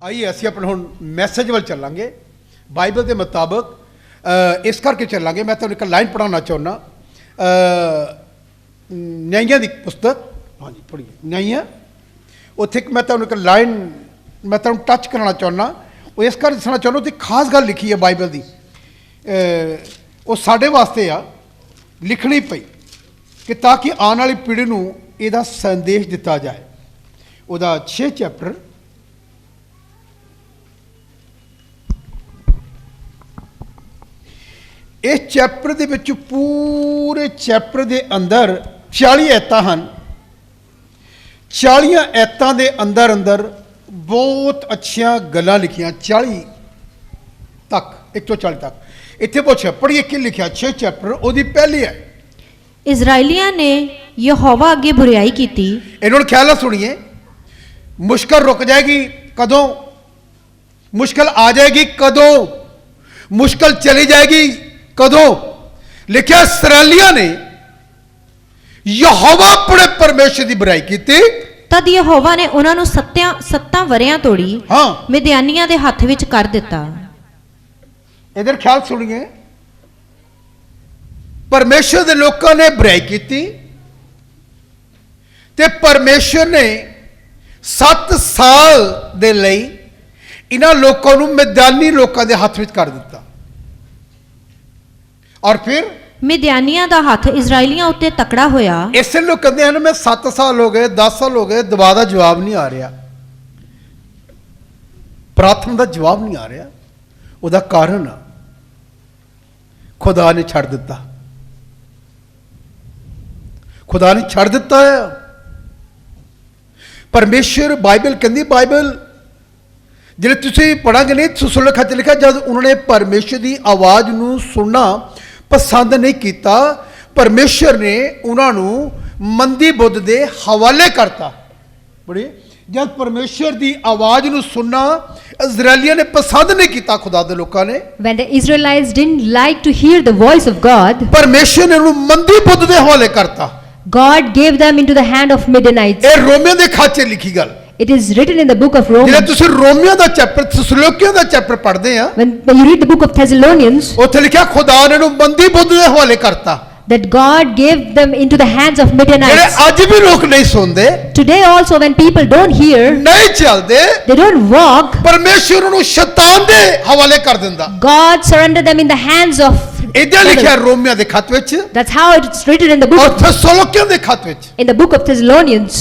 आइए ਅਸੀਂ अपने ਹੁਣ मैसेज ਵੱਲ ਚੱਲਾਂਗੇ ਬਾਈਬਲ ਦੇ ਮੁਤਾਬਕ ਇਸ ਕਰਕੇ ਚੱਲਾਂਗੇ। मैं ਤੁਹਾਨੂੰ ਇੱਕ ਲਾਈਨ ਪੜਾਉਣਾ ਚਾਹੁੰਦਾ ਨਿਆਂਇਆਂ ਦੀ ਪੁਸਤਕ ਹਾਂਜੀ ਪੜ੍ਹੀਏ ਨਿਆਂਇਆਂ ਉੱਥੇ ਇੱਕ ਮੈਂ ਤੁਹਾਨੂੰ ਇੱਕ ਲਾਈਨ ਮੈਂ ਤੁਹਾਨੂੰ ਟੱਚ ਕਰਨਾ ਚਾਹੁੰਦਾ ਉਹ ਇਸ ਕਰਕੇ ਦੱਸਣਾ ਚਾਹੁੰਦਾ ਤੇ ਖਾਸ ਗੱਲ ਲਿਖੀ ਹੈ ਬਾਈਬਲ ਦੀ ਉਹ ਸਾਡੇ ਵਾਸਤੇ ਆ ਲਿਖਣੀ ਪਈ ਕਿ ਤਾਂ ਕਿ ਆਉਣ ਵਾਲੀ ਪੀੜ੍ਹੀ ਨੂੰ ਇਹਦਾ ਸੰਦੇਸ਼ ਦਿੱਤਾ ਜਾਏ। ਉਹਦਾ 6 ਚੈਪਟਰ इस चैप्टर दे विच पूरे चैप्टर दे अंदर 40 ऐतां हन। 40 ऐतां दे अंदर अंदर बहुत अच्छियां गल्लां लिखियां 40 तक 140 तक इत्थे पुछिया पढ़िए कि लिखिया 6 चैप्टर ओदी पहली है इजराइलियां ने यहोवा अगे बुराई की थी। इन्होंने ख्याल सुनिए मुश्किल रुक जाएगी कदों मुश्किल आ जाएगी कदों मुश्किल चली जाएगी कदों लिखा इस्राएलियां ने यहोवा अपने परमेश्वर की बुराई की थी। तद यहोवा ने उन्हां नूं 7 वरियां तोड़ी हाँ मिद्यानियां दे हत्थ विच कर दिता। इधर ख्याल सुनिए परमेश्वर के लोगों ने बुराई की थी ते परमेश्वर ने 7 साल दे लई इन्हां लोगों नूं मिद्यानी लोगों के हत्थ विच कर दिता और फिर मिद्यानियां दा हत्थ इजराइलियां उत्ते तकड़ा होया। इसे लोग कहते हैं मैं 7 साल हो गए 10 साल हो गए दुआ का जवाब नहीं आ रहा प्रार्थना का जवाब नहीं आ रहा उसका कारण खुदा ने छड़ दिता खुदा ने छड़ दिता है। परमेश्वर बाइबल कहती बाइबल जिहड़े तुसीं पढ़ांगे नहीं सुसुलखा च लिखा जब उन्होंने परमेश्वर की आवाज़ नूं सुनना पसंद नहीं किया परमेश्वर ने उन्होंने मंदी बुद्ध के हवाले करता। बड़ी जब परमेश्वर की आवाज़ नूं सुनना इजराइलियों ने पसंद नहीं किया खुदा दे लोकां ने When the Israelites didn't like to hear the voice of God, परमेश्वर ने उन्होंने मंदी बुद्ध के हवाले करता। God gave them into the hand of Midianites. ये रोमियो के खाते लिखी गल It is written in the book of Romans. जिहड़ा तुसीं रोमियो दा चैप्टर थिस्सलुनीकियों दा चैप्टर पढ़दे आ When you read the book of Thessalonians, उत्थे लिखा खुदा ने उन्होंने मंदी बुद्ध के हवाले करता। that God gave them into the hands of जिहड़े Midianites. अज भी लोग नहीं सुनते Today also when people don't hear, नहीं चलते they don't walk, परमेश्वर उन्होंने शैतान दे हवाले कर दिंदा। God surrendered them in the hands of इधर लिखा devil. रोमियो के खत विच That's how it's written in the book और थिस्सलुनीकियों के खत विच in the book of Thessalonians.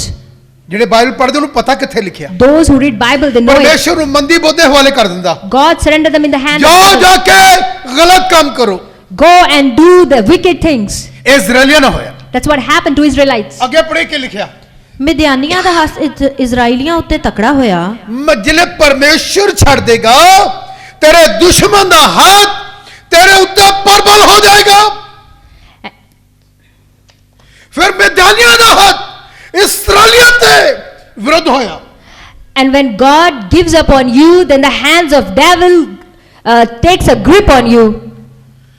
जिहड़े बाइबल पढ़दे उन्हें पता किथे लिखिया Those who read Bible, they know it. परमेश्वर उन्होंने मंदी बुद्ध के हवाले कर दिंदा। God surrendered them in the hands जाओ of जाके गलत काम करो go and do the wicked things. इजराइलियां ना होया। That's what happened to Israelites. आगे पढ़े के लिखिया मिद्यानियां दा हत्थ इजराइलियां उत्ते तकड़ा होया। जिले परमेश्वर छड़ देगा तेरे दुश्मन का हाथ तेरे उत्ते प्रबल हो जाएगा। फिर मिद्यानियों का हाथ इस्राएलियों के विरुद्ध होया। And when God gives upon you, then the hands of devil takes a grip on you.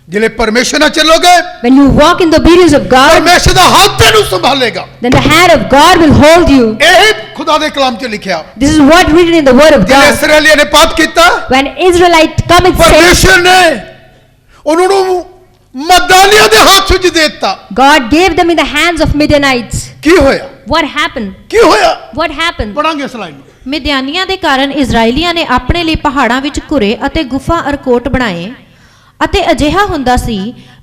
जिले परमेश्वर ना चलोगे When you walk in the obedience of God, परमेश्वर का हाथ तेनू संभालेगा। then the hand of God will hold you. यही खुदा दे कलाम च लिखा This is what written in the word of जिले God. इस्राएलियों ने पाप किया When Israelites come and say, परमेश्वर ने उन्होंने मदानियों के हाथ विच दे दिता। God gave them in the hands of Midianites. की होया What happened? की होया What happened? पढ़ांगे इस लाइन ਮਿਦਿਆਨੀਆਂ ਦੇ ਕਾਰਨ ਇਜ਼ਰਾਈਲੀਆਂ ਨੇ ਆਪਣੇ ਲਈ ਪਹਾੜਾਂ ਵਿੱਚ ਘੁਰੇ ਅਤੇ ਗੁਫਾ ਅਰਕੋਟ ਬਣਾਏ ਅਤੇ ਅਜਿਹਾ ਹੁੰਦਾ ਸੀ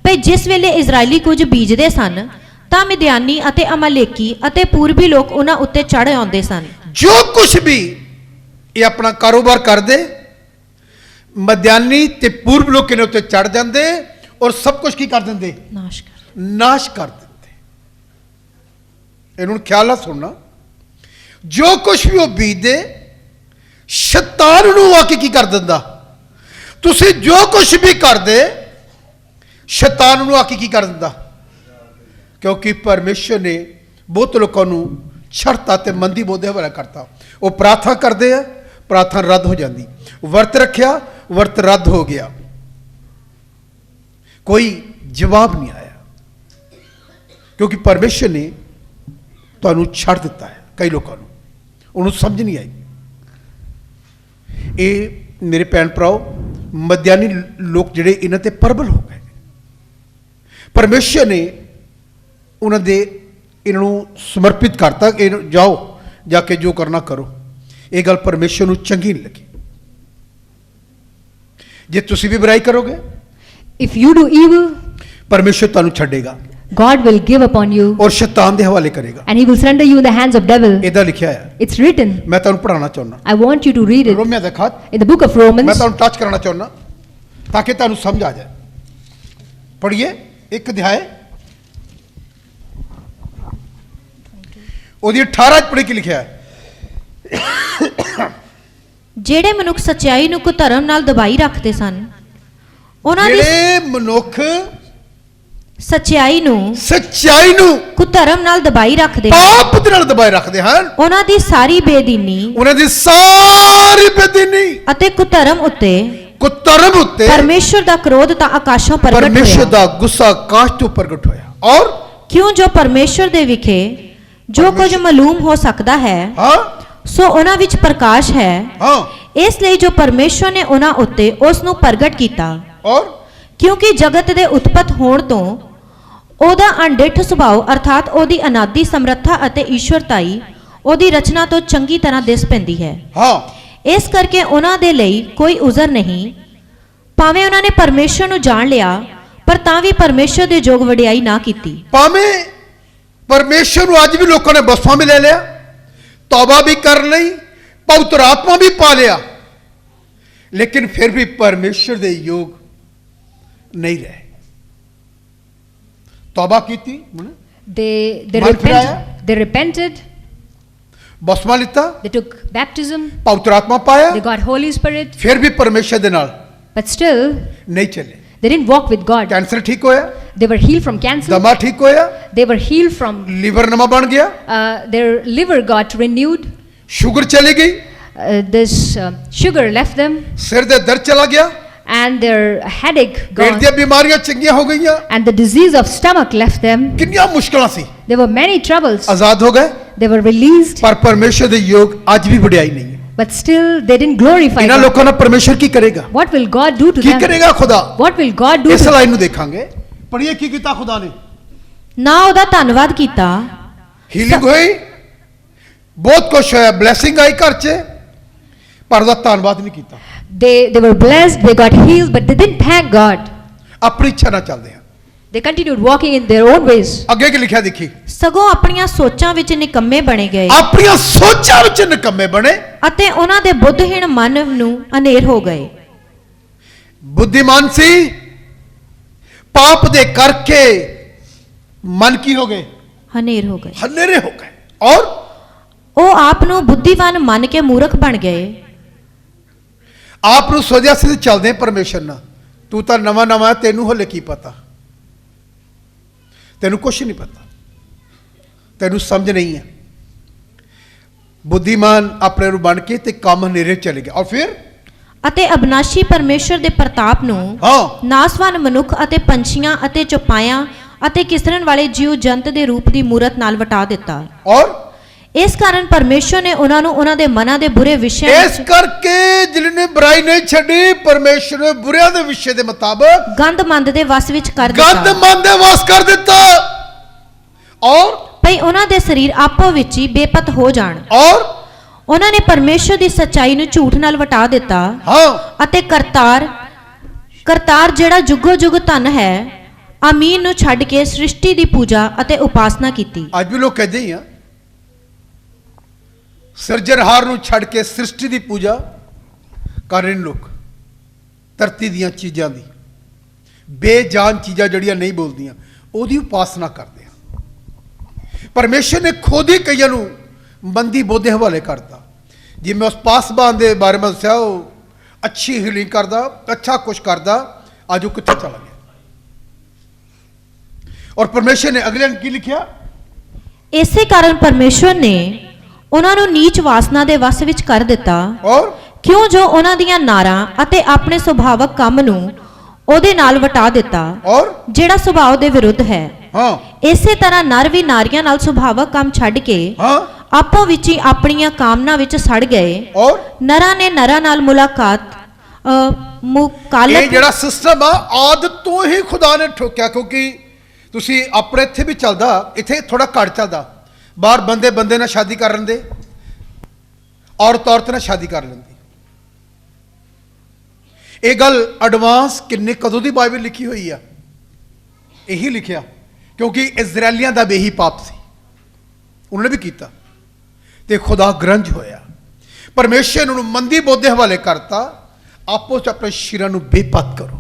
ਕਿ ਜਿਸ ਵੇਲੇ ਇਜ਼ਰਾਈਲੀ ਕੁਝ ਬੀਜਦੇ ਸਨ ਤਾਂ ਮਿਦਿਆਨੀ ਅਤੇ ਅਮਾਲੇਕੀ ਅਤੇ ਪੂਰਬੀ ਲੋਕ ਉਹਨਾਂ ਉੱਤੇ ਚੜ੍ਹ ਆਉਂਦੇ ਸਨ। जो कुछ भी ये अपना कारोबार कर दे मध्यानी ते पूर्व लोग ने उत्ते चढ़ जाते और सब कुछ की कर देंगे नाश कर देंगे। इन्होंने ख्याल है सुनना जो कुछ भी वो बीजते शैतान नूं आके की कर दिंदा। तुसी जो कुछ भी कर दे शैतान नूं आके की कर दिंदा क्योंकि परमेश्वर ने बहुत लोगों नूं छड़ता ते मंदी बोधे वाला करता। वो प्रार्थना करते हैं प्रार्थना रद्द हो जाती वर्त रखिया वर्त रद्द हो गया कोई जवाब नहीं आया क्योंकि परमेश्वर ने तुहानूं छड़ दिता है। कई लोगों को उन्होंने समझ नहीं आई ਇਹ ਮੇਰੇ ਭੈਣ ਭਰਾਓ ਮਦਿਆਨੀ ਲੋਕ ਜਿਹੜੇ ਇਹਨਾਂ ਤੇ ਪ੍ਰਬਲ ਹੋ ਗਏ। ਪਰਮੇਸ਼ਰ ਨੇ ਉਹਨਾਂ ਦੇ ਇਹਨਾਂ ਨੂੰ ਸਮਰਪਿਤ ਕਰਤਾ ਕਿ ਜਾਓ ਜਾ ਕੇ ਜੋ ਕਰਨਾ ਕਰੋ। ਇਹ ਗੱਲ ਪਰਮੇਸ਼ਰ ਨੂੰ ਚੰਗੀ ਨਹੀਂ ਲੱਗੀ। ਜੇ ਤੁਸੀਂ ਵੀ ਬੁਰਾਈ ਕਰੋਗੇ If you do evil, ਪਰਮੇਸ਼ਰ ਤੁਹਾਨੂੰ ਛੱਡੇਗਾ God will give upon you ਔਰ ਸ਼ੈਤਾਨ ਦੇ ਹਵਾਲੇ ਕਰੇਗਾ। and he will surrender you in the hands of devil. ਇਹਦਾ ਲਿਖਿਆ ਹੈ। It's written. ਮੈਂ ਤੁਹਾਨੂੰ ਪੜ੍ਹਾਉਣਾ ਚਾਹੁੰਦਾ। I want you to read it ਰੋਮੀਆਂ ਦਾ ਖਤ in the book of ਮੈਂ Romans. ਤੁਹਾਨੂੰ ਟੱਚ ਕਰਾਉਣਾ ਚਾਹੁੰਦਾ ਤਾਂ ਕਿ ਤੁਹਾਨੂੰ ਸਮਝ ਆ ਜਾਏ। ਪੜ੍ਹੀਏ ਇੱਕ ਅਧਿਆਇ ਉਹਦੀ 18 ਚ ਪੜ੍ਹ ਕੇ ਲਿਖਿਆ ਹੈ। ਜਿਹੜੇ ਮਨੁੱਖ ਸੱਚਾਈ ਨੂੰ ਕੁਧਰਮ ਨਾਲ ਦਬਾਈ ਰੱਖਦੇ ਸਨ, ਉਹਨਾਂ ਦੀ ਜਿਹੜੇ ਮਨੁੱਖ ਸੱਚਾਈ ਨੂੰ ਸੱਚਾਈ ਨੂੰ ਕੁਧਰਮ ਨਾਲ ਦਬਾਈ ਰੱਖਦੇ, ਪਾਪ ਦੇ ਨਾਲ ਦਬਾਏ ਰੱਖਦੇ ਹਨ, ਉਹਨਾਂ ਦੀ ਸਾਰੀ ਬੇਦੀਨੀ ਉਹਨਾਂ ਦੀ ਸਾਰੀ ਬੇਦੀਨੀ ਅਤੇ ਕੁਧਰਮ ਉੱਤੇ ਕੁਧਰਮ ਉੱਤੇ ਪਰਮੇਸ਼ਰ ਦਾ ਕ੍ਰੋਧ ਤਾਂ ਆਕਾਸ਼ੋਂ ਪ੍ਰਗਟ ਪਰਮੇਸ਼ਰ ਹੋਇਆ। ਦਾ ਗੁੱਸਾ ਆਕਾਸ਼ ਤੋਂ ਪ੍ਰਗਟ ਹੋਇਆ। ਔਰ ਕਿਉਂ ਜੋ ਪਰਮੇਸ਼ਰ ਦੇ ਵਿਖੇ ਜੋ ਕੁਝ ਮਾਲੂਮ ਹੋ ਸਕਦਾ ਹੈ, ਹਾਂ ਸੋ ਉਹਨਾਂ ਵਿੱਚ ਪ੍ਰਕਾਸ਼ ਹੈ। ਹਾਂ ਇਸ ਲਈ ਜੋ ਪਰਮੇਸ਼ਰ ਨੇ ਉਹਨਾਂ ਉੱਤੇ ਉਸ ਨੂੰ ਪ੍ਰਗਟ ਕੀਤਾ, ਔਰ ਕਿਉਂਕਿ ਜਗਤ ਦੇ ਉਤਪਤ ਹੋਣ ਤੋਂ ਉਹਦਾ ਅਣਡਿੱਠ ਸੁਭਾਅ ਅਰਥਾਤ ਉਹਦੀ ਅਨਾਦੀ ਸਮਰੱਥਾ ਅਤੇ ਈਸ਼ਵਰਤਾਈ ਉਹਦੀ ਰਚਨਾ ਤੋਂ ਚੰਗੀ ਤਰ੍ਹਾਂ ਦਿਸ ਪੈਂਦੀ ਹੈ। ਹਾਂ ਇਸ ਕਰਕੇ ਉਹਨਾਂ ਦੇ ਲਈ ਕੋਈ ਉਜ਼ਰ ਨਹੀਂ, ਭਾਵੇਂ ਉਹਨਾਂ ਨੇ ਪਰਮੇਸ਼ਰ ਨੂੰ ਜਾਣ ਲਿਆ ਪਰ ਤਾਂ ਵੀ ਪਰਮੇਸ਼ਰ ਦੇ ਯੋਗ ਵਡਿਆਈ ਨਾ ਕੀਤੀ। ਭਾਵੇਂ ਪਰਮੇਸ਼ਰ ਨੂੰ ਅੱਜ ਵੀ ਲੋਕਾਂ ਨੇ ਬਸਵਾਂ ਵਿੱਚ ਲੈ ਲਿਆ, ਤੌਬਾ ਵੀ ਕਰ ਲਈ, ਪਵਿੱਤਰ ਆਤਮਾ ਵੀ ਪਾ ਲਿਆ, ਲੇਕਿਨ ਫਿਰ ਵੀ ਪਰਮੇਸ਼ਰ ਦੇ ਯੋਗ ਨਹੀਂ ਰਹੇ। ਤੌਬਾ ਕੀਤੀ, They Man Firayalal? repented. They repented. ਬਸਵਾਂ ਲਿੱਤਾ, They took baptism. ਪਵਿੱਤਰ ਆਤਮਾ ਪਾਇਆ, They got Holy Spirit. ਫਿਰ ਵੀ ਪਰਮੇਸ਼ਰ ਦੇ ਨਾਲ But still, ਨਹੀਂ ਚੱਲੇ। they didn't walk with God. Cancer ਠੀਕ ਹੋਇਆ, They were healed from cancer. ਦਮਾ ਠੀਕ ਹੋਇਆ, They were healed from, liver ਨਵਾਂ ਬਣ ਗਿਆ, their liver got renewed. Sugar ਚਲੀ ਗਈ, This sugar left them. ਸਿਰ ਦੇ ਦਰਦ ਚਲਾ ਗਿਆ, And their headache ਪੇਟ gone. ਦੀਆਂ ਬਿਮਾਰੀਆਂ ਚੰਗੀਆਂ ਹੋ ਗਈਆਂ। And the disease of stomach left them. ਕਿੰਨੀਆਂ ਮੁਸ਼ਕਲਾਂ ਸੀ, There were many troubles. ਆਜ਼ਾਦ ਹੋ ਗਏ। They were released. ਪਰ ਪਰਮੇਸ਼ਰ ਦੇ ਯੋਗ ਅੱਜ ਵੀ ਵਡਿਆਈ ਨਹੀਂ ਹੈ। But still, they didn't glorify ਇਹਨਾਂ God. ਲੋਕਾਂ ਨਾਲ ਪਰਮੇਸ਼ਰ ਕੀ ਕਰੇਗਾ? What will God do to Ki them? ਕਰੇਗਾ ਖੁਦਾ? What will God do ਇਸ to them? ਲਾਈਨ ਨੂੰ ਦੇਖਾਂਗੇ। ਪੜ੍ਹੀਏ ਕੀ ਕੀਤਾ ਖੁਦਾ ਨੇ। ਨਾ ਉਹਦਾ ਧੰਨਵਾਦ ਕੀਤਾ, ਹੀਲਿੰਗ ਹੋਈ, ਬਹੁਤ ਕੁਛ ਹੋਇਆ, ਬਲੇਸਿੰਗ ਆਈ ਘਰ 'ਚ, ਪਰ ਉਹਦਾ ਧੰਨਵਾਦ ਨਹੀਂ ਕੀਤਾ। They were blessed, they got healed, but they didn't thank God. ਆਪਣੀ ਇੱਛਾ ਨਾਲ ਚੱਲਦੇ ਆ। They continued walking in their own ways. ਅੱਗੇ ਕੀ ਲਿਖਿਆ ਦੇਖੀ, ਸਗੋਂ ਆਪਣੀਆਂ ਸੋਚਾਂ ਵਿੱਚ ਨਿਕੰਮੇ ਬਣੇ ਗਏ ਆਪਣੀਆਂ ਸੋਚਾਂ ਵਿੱਚ ਨਿਕੰਮੇ ਬਣੇ। ਅਤੇ ਉਹਨਾਂ ਦੇ ਬੁੱਧਹੀਣ ਮਨ ਨੂੰ ਹਨੇਰ ਹੋ ਗਏ। ਬੁੱਧੀਮਾਨ ਸੀ, ਪਾਪ ਦੇ ਕਰਕੇ ਮਨ ਕੀ ਹੋ ਗਏ? ਹਨੇਰ ਹੋ ਗਏ। ਹਨੇਰੇ ਹੋ ਗਏ। ਔਰ ਉਹ ਆਪ ਨੂੰ ਬੁੱਧੀਵਾਨ ਮੰਨ ਕੇ ਮੂਰਖ ਬਣ ਗਏ। ਆਪ ਨੂੰ ਸੋਚਿਆ ਸੀ ਚੱਲਦੇ ਪਰਮੇਸ਼ਰ ਨਾਲ, ਤੂੰ ਤਾਂ ਨਵਾਂ ਨਵਾਂ, ਤੈਨੂੰ ਹਲੇ ਕੀ ਪਤਾ, ਤੈਨੂੰ ਕੁਛ ਨਹੀਂ ਪਤਾ, ਤੈਨੂੰ ਸਮਝ ਨਹੀਂ ਹੈ। ਬੁੱਧੀਮਾਨ ਆਪਣੇ ਨੂੰ ਬਣ ਕੇ ਤੇ ਕੰਮ ਹਨੇਰੇ ਚਲੇ ਗਿਆ। ਔਰ ਫਿਰ ਅਤੇ ਅਬਨਾਸ਼ੀ ਪਰਮੇਸ਼ਰ ਦੇ ਪ੍ਰਤਾਪ ਨੂੰ ਹਾਂ ਨਾਸਵਾਨ ਮਨੁੱਖ ਅਤੇ ਪੰਛੀਆਂ ਅਤੇ ਚੌਪਾਇਆਂ ਅਤੇ ਕਿਸਰਨ ਵਾਲੇ ਜੀਵ ਜੰਤ ਦੇ ਰੂਪ ਦੀ ਮੂਰਤ ਨਾਲ ਵਟਾ ਦਿੱਤਾ। ਔਰ ਇਸ ਕਾਰਨ ਪਰਮੇਸ਼ਰ ਨੇ ਉਹਨਾਂ ਨੂੰ ਉਹਨਾਂ ਦੇ ਮਨਾਂ ਦੇ ਬੁਰੇ ਵਿਸ਼ਿਆਂ ਇਸ ਕਰਕੇ ਜਿਹਨੇ ਬੁਰਾਈ ਨਹੀਂ ਛੱਡੀ, ਪਰਮੇਸ਼ਰ ਨੇ ਬੁਰਿਆਂ ਦੇ ਵਿਸ਼ੇ ਦੇ ਮੁਤਾਬਕ ਗੰਦ ਮੰਦ ਦੇ ਵਸ ਵਿੱਚ ਕਰ ਗੰਦ ਦਿੱਤਾ, ਮਨ ਦੇ ਵਾਸ ਕਰ ਦਿੱਤਾ। ਔਰ ਭਈ ਉਹਨਾਂ ਦੇ ਸਰੀਰ ਆਪੋ ਵਿੱਚ ਹੀ ਬੇਪਤ ਹੋ ਜਾਣ। ਔਰ ਉਹਨਾਂ ਨੇ ਪਰਮੇਸ਼ਰ ਦੀ ਸੱਚਾਈ ਨੂੰ ਝੂਠ ਨਾਲ ਵਟਾ ਦਿੱਤਾ ਹਾਂ ਅਤੇ ਕਰਤਾਰ ਜਿਹੜਾ ਜੁਗੋ ਜੁਗ ਧਨ ਹੈ, ਆਮੀਨ ਨੂੰ ਛੱਡ ਕੇ ਸ੍ਰਿਸ਼ਟੀ ਦੀ ਪੂਜਾ ਅਤੇ ਉਪਾਸਨਾ ਕੀਤੀ। ਅੱਜ ਵੀ ਲੋਕ ਕਹਿੰਦੇ ਹੀ ਆ, ਸਿਰਜਣਹਾਰ ਨੂੰ ਛੱਡ ਕੇ ਸ੍ਰਿਸ਼ਟੀ ਦੀ ਪੂਜਾ ਕਰ ਰਹੇ ਨੇ ਲੋਕ, ਧਰਤੀ ਦੀਆਂ ਚੀਜ਼ਾਂ ਦੀ, ਬੇਜਾਨ ਚੀਜ਼ਾਂ ਜਿਹੜੀਆਂ ਨਹੀਂ ਬੋਲਦੀਆਂ ਉਹਦੀ ਉਪਾਸਨਾ ਕਰਦੇ ਆ। ਪਰਮੇਸ਼ਰ ਨੇ ਖੁਦ ਹੀ ਕਈਆਂ ਨੂੰ ਮੰਦੀ ਬੋਧ ਦੇ ਹਵਾਲੇ ਕਰਤਾ। ਜਿਵੇਂ ਉਸ ਪਾਸਬਾਨ ਦੇ ਬਾਰੇ ਮੈਂ ਦੱਸਿਆ, ਉਹ ਅੱਛੀ ਹੀਲਿੰਗ ਕਰਦਾ, ਅੱਛਾ ਕੁਛ ਕਰਦਾ, ਅੱਜ ਉਹ ਕਿੱਥੇ ਚਲਾ ਗਿਆ। ਔਰ ਪਰਮੇਸ਼ਰ ਨੇ ਅਗਲੇ ਨੂੰ ਕੀ ਲਿਖਿਆ? ਇਸੇ ਕਾਰਨ ਪਰਮੇਸ਼ਰ ਨੇ ਉਹਨਾਂ ਨੂੰ ਨੀਚ ਵਾਸਨਾ ਦੇ ਵਸ ਵਿੱਚ ਕਰ ਦਿੱਤਾ, ਔਰ ਕਿਉਂ ਜੋ ਉਹਨਾਂ ਦੀਆਂ ਨਾਰਾਂ ਅਤੇ ਆਪਣੇ ਸੁਭਾਵਕ ਕੰਮ ਨੂੰ ਉਹਦੇ ਨਾਲ ਵਟਾ ਦਿੱਤਾ, ਔਰ ਜਿਹੜਾ ਸੁਭਾਅ ਦੇ ਵਿਰੁੱਧ ਹੈ। ਹਾਂ ਇਸੇ ਤਰ੍ਹਾਂ ਨਰ ਵੀ ਨਾਰੀਆਂ ਨਾਲ ਸੁਭਾਵਕ ਕੰਮ ਛੱਡ ਕੇ ਹਾਂ ਆਪੋ ਵਿੱਚ ਹੀ ਆਪਣੀਆਂ ਕਾਮਨਾ ਵਿੱਚ ਸੜ ਗਏ ਔਰ ਨਰਾਂ ਨੇ ਨਰਾਂ ਨਾਲ ਇਹ ਮੁਕਾਲਤ ਜਿਹੜਾ ਸਿਸਟਮ ਆ ਆਦਤ ਤੋਂ ਹੀ ਖੁਦਾ ਨੇ ਠੋਕਿਆ, ਕਿਉਂਕਿ ਤੁਸੀਂ ਆਪਣੇ ਇੱਥੇ ਵੀ ਚੱਲਦਾ, ਇੱਥੇ ਥੋੜਾ ਘੱਟ ਚੱਲਦਾ। ਬਾਹਰ ਬੰਦੇ ਨਾਲ ਸ਼ਾਦੀ ਕਰ ਲੈਂਦੇ, ਔਰਤ ਨਾਲ ਸ਼ਾਦੀ ਕਰ ਲੈਂਦੀ। ਇਹ ਗੱਲ ਐਡਵਾਂਸ ਕਿੰਨੇ ਕਦੋਂ ਦੀ ਬਾਈਬਲ ਲਿਖੀ ਹੋਈ ਆ? ਇਹੀ ਲਿਖਿਆ ਕਿਉਂਕਿ ਇਜ਼ਰਾਈਲੀਆਂ ਦਾ ਵੀ ਇਹੀ ਪਾਪ ਸੀ, ਉਹਨਾਂ ਨੇ ਵੀ ਕੀਤਾ ਤੇ ਖੁਦਾ ਗਰੰਜ ਹੋਇਆ। ਪਰਮੇਸ਼ਰ ਨੂੰ ਮੰਦੀ ਬੋਧ ਦੇ ਹਵਾਲੇ ਕਰਤਾ, ਆਪੋ ਚ ਆਪਣੇ ਸ਼ਰੀਰਾਂ ਨੂੰ ਬੇਪਤ ਕਰੋ।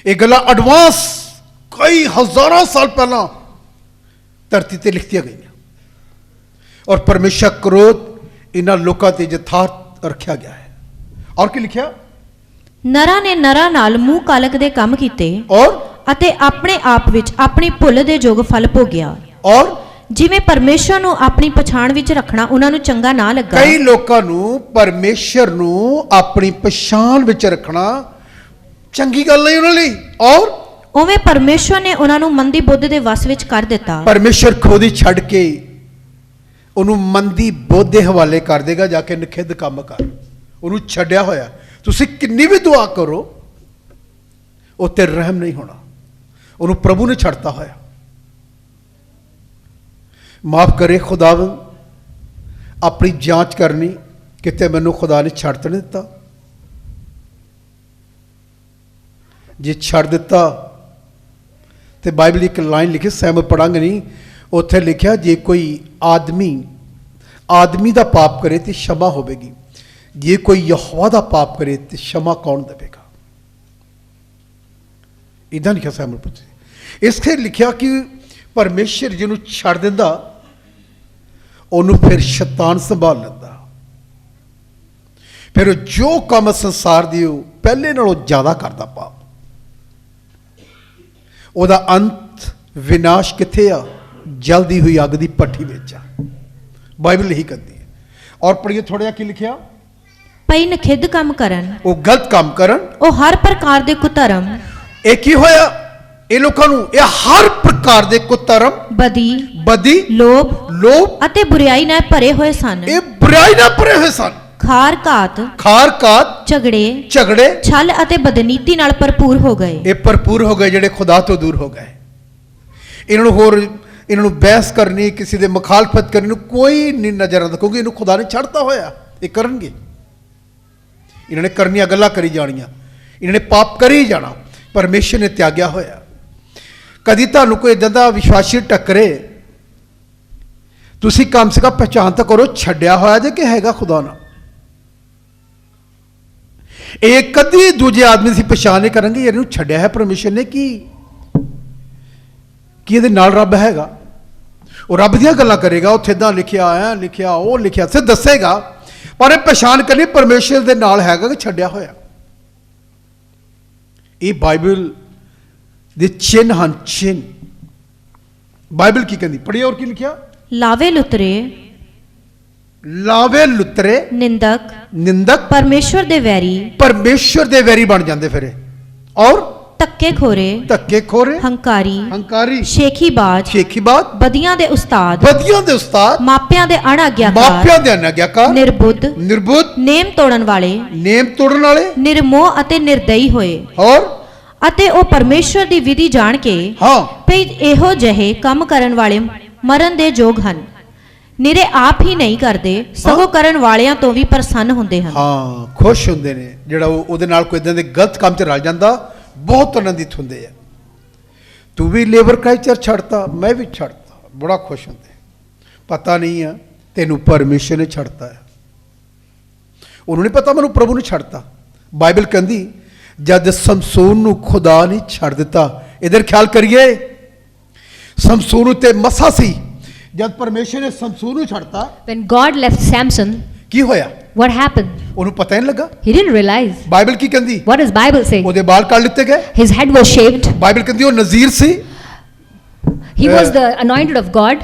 ਇਹ ਗੱਲਾਂ ਐਡਵਾਂਸ ਕਈ ਹਜ਼ਾਰਾਂ ਸਾਲ ਪਹਿਲਾਂ ਧਰਤੀ ਤੇ ਲਿਖਤੀਆਂ ਗਈਆਂ ਔਰ ਪਰਮੇਸ਼ਰ ਕ੍ਰੋਧ ਇਹਨਾਂ ਲੋਕਾਂ ਤੇ ਯਥਾਰਥ ਰੱਖਿਆ ਗਿਆ ਹੈ। ਔਰ ਕੀ ਲਿਖਿਆ? ਨਰਾਂ ਨੇ ਨਰਾਂ ਨਾਲ ਮੂੰਹ ਕਾਲਕ ਦੇ ਕੰਮ ਕੀਤੇ ਔਰ ਅਤੇ ਆਪਣੇ ਆਪ ਵਿੱਚ ਆਪਣੀ ਭੁੱਲ ਦੇ ਯੋਗ ਫਲ ਭੋਗਿਆ। ਔਰ ਜਿਵੇਂ ਪਰਮੇਸ਼ਰ ਨੂੰ ਆਪਣੀ ਪਛਾਣ ਵਿੱਚ ਰੱਖਣਾ ਉਹਨਾਂ ਨੂੰ ਚੰਗਾ ਨਾ ਲੱਗਾ, ਕਈ ਲੋਕਾਂ ਨੂੰ ਪਰਮੇਸ਼ਰ ਨੂੰ ਆਪਣੀ ਪਛਾਣ ਵਿੱਚ ਰੱਖਣਾ ਚੰਗੀ ਗੱਲ ਨਹੀਂ ਉਹਨਾਂ ਲਈ। ਔਰ ਉਵੇਂ ਪਰਮੇਸ਼ਰ ਨੇ ਉਹਨਾਂ ਨੂੰ ਮੰਦੀ ਬੁੱਧ ਦੇ ਵਸ ਵਿੱਚ ਕਰ ਦਿੱਤਾ। ਪਰਮੇਸ਼ਰ ਖੁਦ ਹੀ ਛੱਡ ਕੇ ਉਹਨੂੰ ਮੰਦੀ ਬੁੱਧ ਦੇ ਹਵਾਲੇ ਕਰ ਦੇਗਾ, ਜਾ ਕੇ ਨਖਿੱਧ ਕੰਮ ਕਰ। ਉਹਨੂੰ ਛੱਡਿਆ ਹੋਇਆ, ਤੁਸੀਂ ਕਿੰਨੀ ਵੀ ਦੁਆ ਕਰੋ ਉਹ ਤੇ ਰਹਿਮ ਨਹੀਂ ਹੋਣਾ। ਉਹਨੂੰ ਪ੍ਰਭੂ ਨੇ ਛੱਡਤਾ ਹੋਇਆ। ਮਾਫ ਕਰੇ ਖੁਦਾਵੰਦ, ਆਪਣੀ ਜਾਂਚ ਕਰਨੀ, ਕਿਤੇ ਮੈਨੂੰ ਖੁਦਾ ਨੇ ਛੱਡ ਤਾਂ ਨਹੀਂ ਦਿੱਤਾ। ਜੇ ਛੱਡ ਦਿੱਤਾ ਤੇ ਬਾਈਬਲ ਇੱਕ ਲਾਈਨ ਲਿਖੀ, ਸਹਿਮਤ ਪੜਾਂਗੇ ਨਹੀਂ, ਉੱਥੇ ਲਿਖਿਆ ਜੇ ਕੋਈ ਆਦਮੀ ਦਾ ਪਾਪ ਕਰੇ ਤੇ क्षमा ਹੋਵੇਗੀ, ਜੇ ਕੋਈ ਯਹੋਵਾ ਦਾ ਪਾਪ ਕਰੇ ਤੇ क्षमा ਕੌਣ ਦੇਵੇਗਾ? ਇਦਾਂ ਲਿਖਿਆ ਸਹਿਮਤ ਪੁੱਛੇ। ਇਸ ਤੇ ਲਿਖਿਆ ਕਿ ਪਰਮੇਸ਼ਰ ਜਿਹਨੂੰ ਛੱਡ ਦਿੰਦਾ ਉਹਨੂੰ ਫਿਰ ਸ਼ੈਤਾਨ ਸੰਭਾਲ ਲੈਂਦਾ। ਫਿਰ ਉਹ ਜੋ ਕੰਮ ਸੰਸਾਰ ਦੀ ਉਹ ਪਹਿਲੇ ਨਾਲੋਂ ਜ਼ਿਆਦਾ ਕਰਦਾ ਪਾਪ, ਉਹਦਾ ਅੰਤ ਵਿਨਾਸ਼ ਕਿੱਥੇ ਆ? ਜਲਦੀ ਹੋਈ ਅੱਗ ਦੀ ਭੱਠੀ ਵਿੱਚ ਆ। ਬਾਈਬਲ ਇਹੀ ਕਹਿੰਦੀ ਹੈ। ਔਰ ਪੜ੍ਹੀਏ ਥੋੜਾ ਜਿਹਾ ਕੀ ਲਿਖਿਆ? ਪਈ ਨਖਿੱਧ ਕੰਮ ਕਰਨ, ਉਹ ਗਲਤ ਕੰਮ ਕਰਨ, ਉਹ ਹਰ ਪ੍ਰਕਾਰ ਦੇ ਕੁਧਰਮ, ਇਹ ਕੀ ਹੋਇਆ ਇਹ ਲੋਕਾਂ ਨੂੰ? ਇਹ ਹਰ ਪ੍ਰਕਾਰ ਦੇ ਕੁਧਰਮ, ਬਦੀ, ਲੋਭ ਅਤੇ ਬੁਰਾਈ ਨਾਲ ਭਰੇ ਹੋਏ ਸਨ। ਇਹ ਬੁਰਾਈ ਨਾਲ ਭਰੇ ਹੋਏ ਸਨ। ਖਾਰ ਘਾਤ, ਝਗੜੇ, ਛਲ ਅਤੇ ਬਦਨੀਤੀ ਨਾਲ ਭਰਪੂਰ ਹੋ ਗਏ। ਇਹ ਭਰਪੂਰ ਹੋ ਗਏ, ਜਿਹੜੇ ਖੁਦਾ ਤੋਂ ਦੂਰ ਹੋ ਗਏ। ਇਹਨਾਂ ਨੂੰ ਬਹਿਸ ਕਰਨੀ, ਕਿਸੇ ਦੇ ਮੁਖਾਲਫਤ ਕਰਨੀ ਨੂੰ ਕੋਈ ਨਹੀਂ ਨਜ਼ਰ ਆਉਂਦਾ, ਕਿਉਂਕਿ ਇਹਨੂੰ ਖੁਦਾ ਨੇ ਛੱਡਤਾ ਹੋਇਆ। ਇਹ ਕਰਨਗੇ, ਇਹਨਾਂ ਨੇ ਕਰਨੀਆਂ ਗੱਲਾਂ ਕਰੀ ਜਾਣੀਆਂ, ਇਹਨਾਂ ਨੇ ਪਾਪ ਕਰੀ ਜਾਣਾ। ਪਰਮੇਸ਼ਰ ਨੇ ਤਿਆਗਿਆ ਹੋਇਆ। ਕਦੀ ਤੁਹਾਨੂੰ ਕੋਈ ਇਦਾਂ ਦਾ ਵਿਸ਼ਵਾਸੀ ਟੱਕਰੇ, ਤੁਸੀਂ ਕਮ ਸੇ ਕਮ ਪਹਿਚਾਣ ਤਾਂ ਕਰੋ ਛੱਡਿਆ ਹੋਇਆ ਜੇ ਕਿ ਹੈਗਾ ਖੁਦਾ ਨਾਲ। ਇਹ ਕਦੀ ਦੂਜੇ ਆਦਮੀ ਦੀ ਪਛਾਣ ਨਹੀਂ ਕਰਨਗੇ ਇਹਨੂੰ ਛੱਡਿਆ ਹੈ ਪਰਮੇਸ਼ਰ ਨੇ, ਕਿ ਇਹਦੇ ਨਾਲ ਰੱਬ ਹੈਗਾ। ਉਹ ਰੱਬ ਦੀਆਂ ਗੱਲਾਂ ਕਰੇਗਾ, ਉੱਥੇ ਇਦਾਂ ਲਿਖਿਆ ਆਇਆ, ਲਿਖਿਆ ਉਹ ਲਿਖਿਆ, ਸਿਰ ਦੱਸੇਗਾ, ਪਰ ਇਹ ਪਛਾਣ ਕਰਨੀ ਪਰਮੇਸ਼ਰ ਦੇ ਨਾਲ ਹੈਗਾ ਕਿ ਛੱਡਿਆ ਹੋਇਆ। ਇਹ ਬਾਈਬਲ ਦੇ ਚਿੰਨ ਹਨ, ਚਿੰਨ। ਬਾਈਬਲ ਕੀ ਕਹਿੰਦੀ? ਪੜ੍ਹੀਏ ਹੋਰ ਕੀ ਲਿਖਿਆ? ਲਾਵੇ ਲੁਤਰੇ, ਨਿੰਦਕ, ਪਰਮੇਸ਼ਰ ਦੇ ਵੈਰੀ ਬਣ ਜਾਂਦੇ ਫਿਰ। ਔਰ ਧੱਕੇ ਖੋਰੇ, ਹੰਕਾਰੀ, ਸ਼ੇਖੀਬਾਜ਼, ਬਦੀਆਂ ਦੇ ਉਸਤਾਦ, ਮਾਪਿਆਂ ਦੇ ਅਣਆਗਿਆਕਾਰ, ਨਿਰਬੁੱਧ, ਨੇਮ ਤੋੜਨ ਵਾਲੇ, ਨਿਰਮੋਹ ਅਤੇ ਨਿਰਦਈ ਹੋਏ। ਔਰ ਅਤੇ ਉਹ ਪਰਮੇਸ਼ਰ ਦੀ ਵਿਧੀ ਜਾਣ ਕੇ ਭਈ ਇਹੋ ਜਿਹੇ ਕੰਮ ਕਰਨ ਵਾਲੇ ਮਰਨ ਦੇ ਯੋਗ ਹਨ। ਨਿਰੇ ਆਪ ਹੀ ਨਹੀਂ ਕਰਦੇ, ਸਗੋਂ ਕਰਨ ਵਾਲਿਆਂ ਤੋਂ ਵੀ ਪ੍ਰਸੰਨ ਹੁੰਦੇ ਹਨ। ਹਾਂ, ਖੁਸ਼ ਹੁੰਦੇ ਨੇ। ਜਿਹੜਾ ਉਹਦੇ ਨਾਲ ਕੋਈ ਇਦਾਂ ਦੇ ਗਲਤ ਕੰਮ 'ਚ ਰਲ ਜਾਂਦਾ, ਬਹੁਤ ਆਨੰਦਿਤ ਹੁੰਦੇ ਆ। ਤੂੰ ਵੀ ਲੇਬਰ ਕਲਚਰ ਛੱਡਤਾ, ਮੈਂ ਵੀ ਛੱਡਤਾ, ਬੜਾ ਖੁਸ਼ ਹੁੰਦੇ। ਪਤਾ ਨਹੀਂ ਆ ਤੈਨੂੰ ਪਰਮੇਸ਼ਰ ਨੇ ਛੱਡਤਾ ਹੈ, ਉਹਨੂੰ ਨਹੀਂ ਪਤਾ ਮੈਨੂੰ ਪ੍ਰਭੂ ਨੇ ਛੱਡਤਾ। ਬਾਈਬਲ ਕਹਿੰਦੀ ਜਦ ਸਮਸੋਨ ਨੂੰ ਖੁਦਾ ਨੇ ਛੱਡ ਦਿੱਤਾ, ਇਧਰ ਖਿਆਲ ਕਰੀਏ, ਸਮਸੋਨ ਉਤੇ ਮਸਾ ਸੀ। ਜਦ ਪਰਮੇਸ਼ਰ ਨੇ ਸਮਸੋਨ ਨੂੰ ਛੱਡਤਾ, when God left Samson, ਕੀ ਹੋਇਆ? what happened? ਉਹਨੂੰ ਪਤਾ ਨਹੀਂ ਲੱਗਾ। He didn't realize. ਬਾਈਬਲ ਕੀ ਕਹਿੰਦੀ? What does Bible say? ਉਹਦੇ ਵਾਲ ਕੱਟ ਲਿੱਤੇ ਗਏ, his head was shaved. Bible ਕਹਿੰਦੀ ਉਹ ਨਜ਼ੀਰ ਸੀ, he was the anointed of God.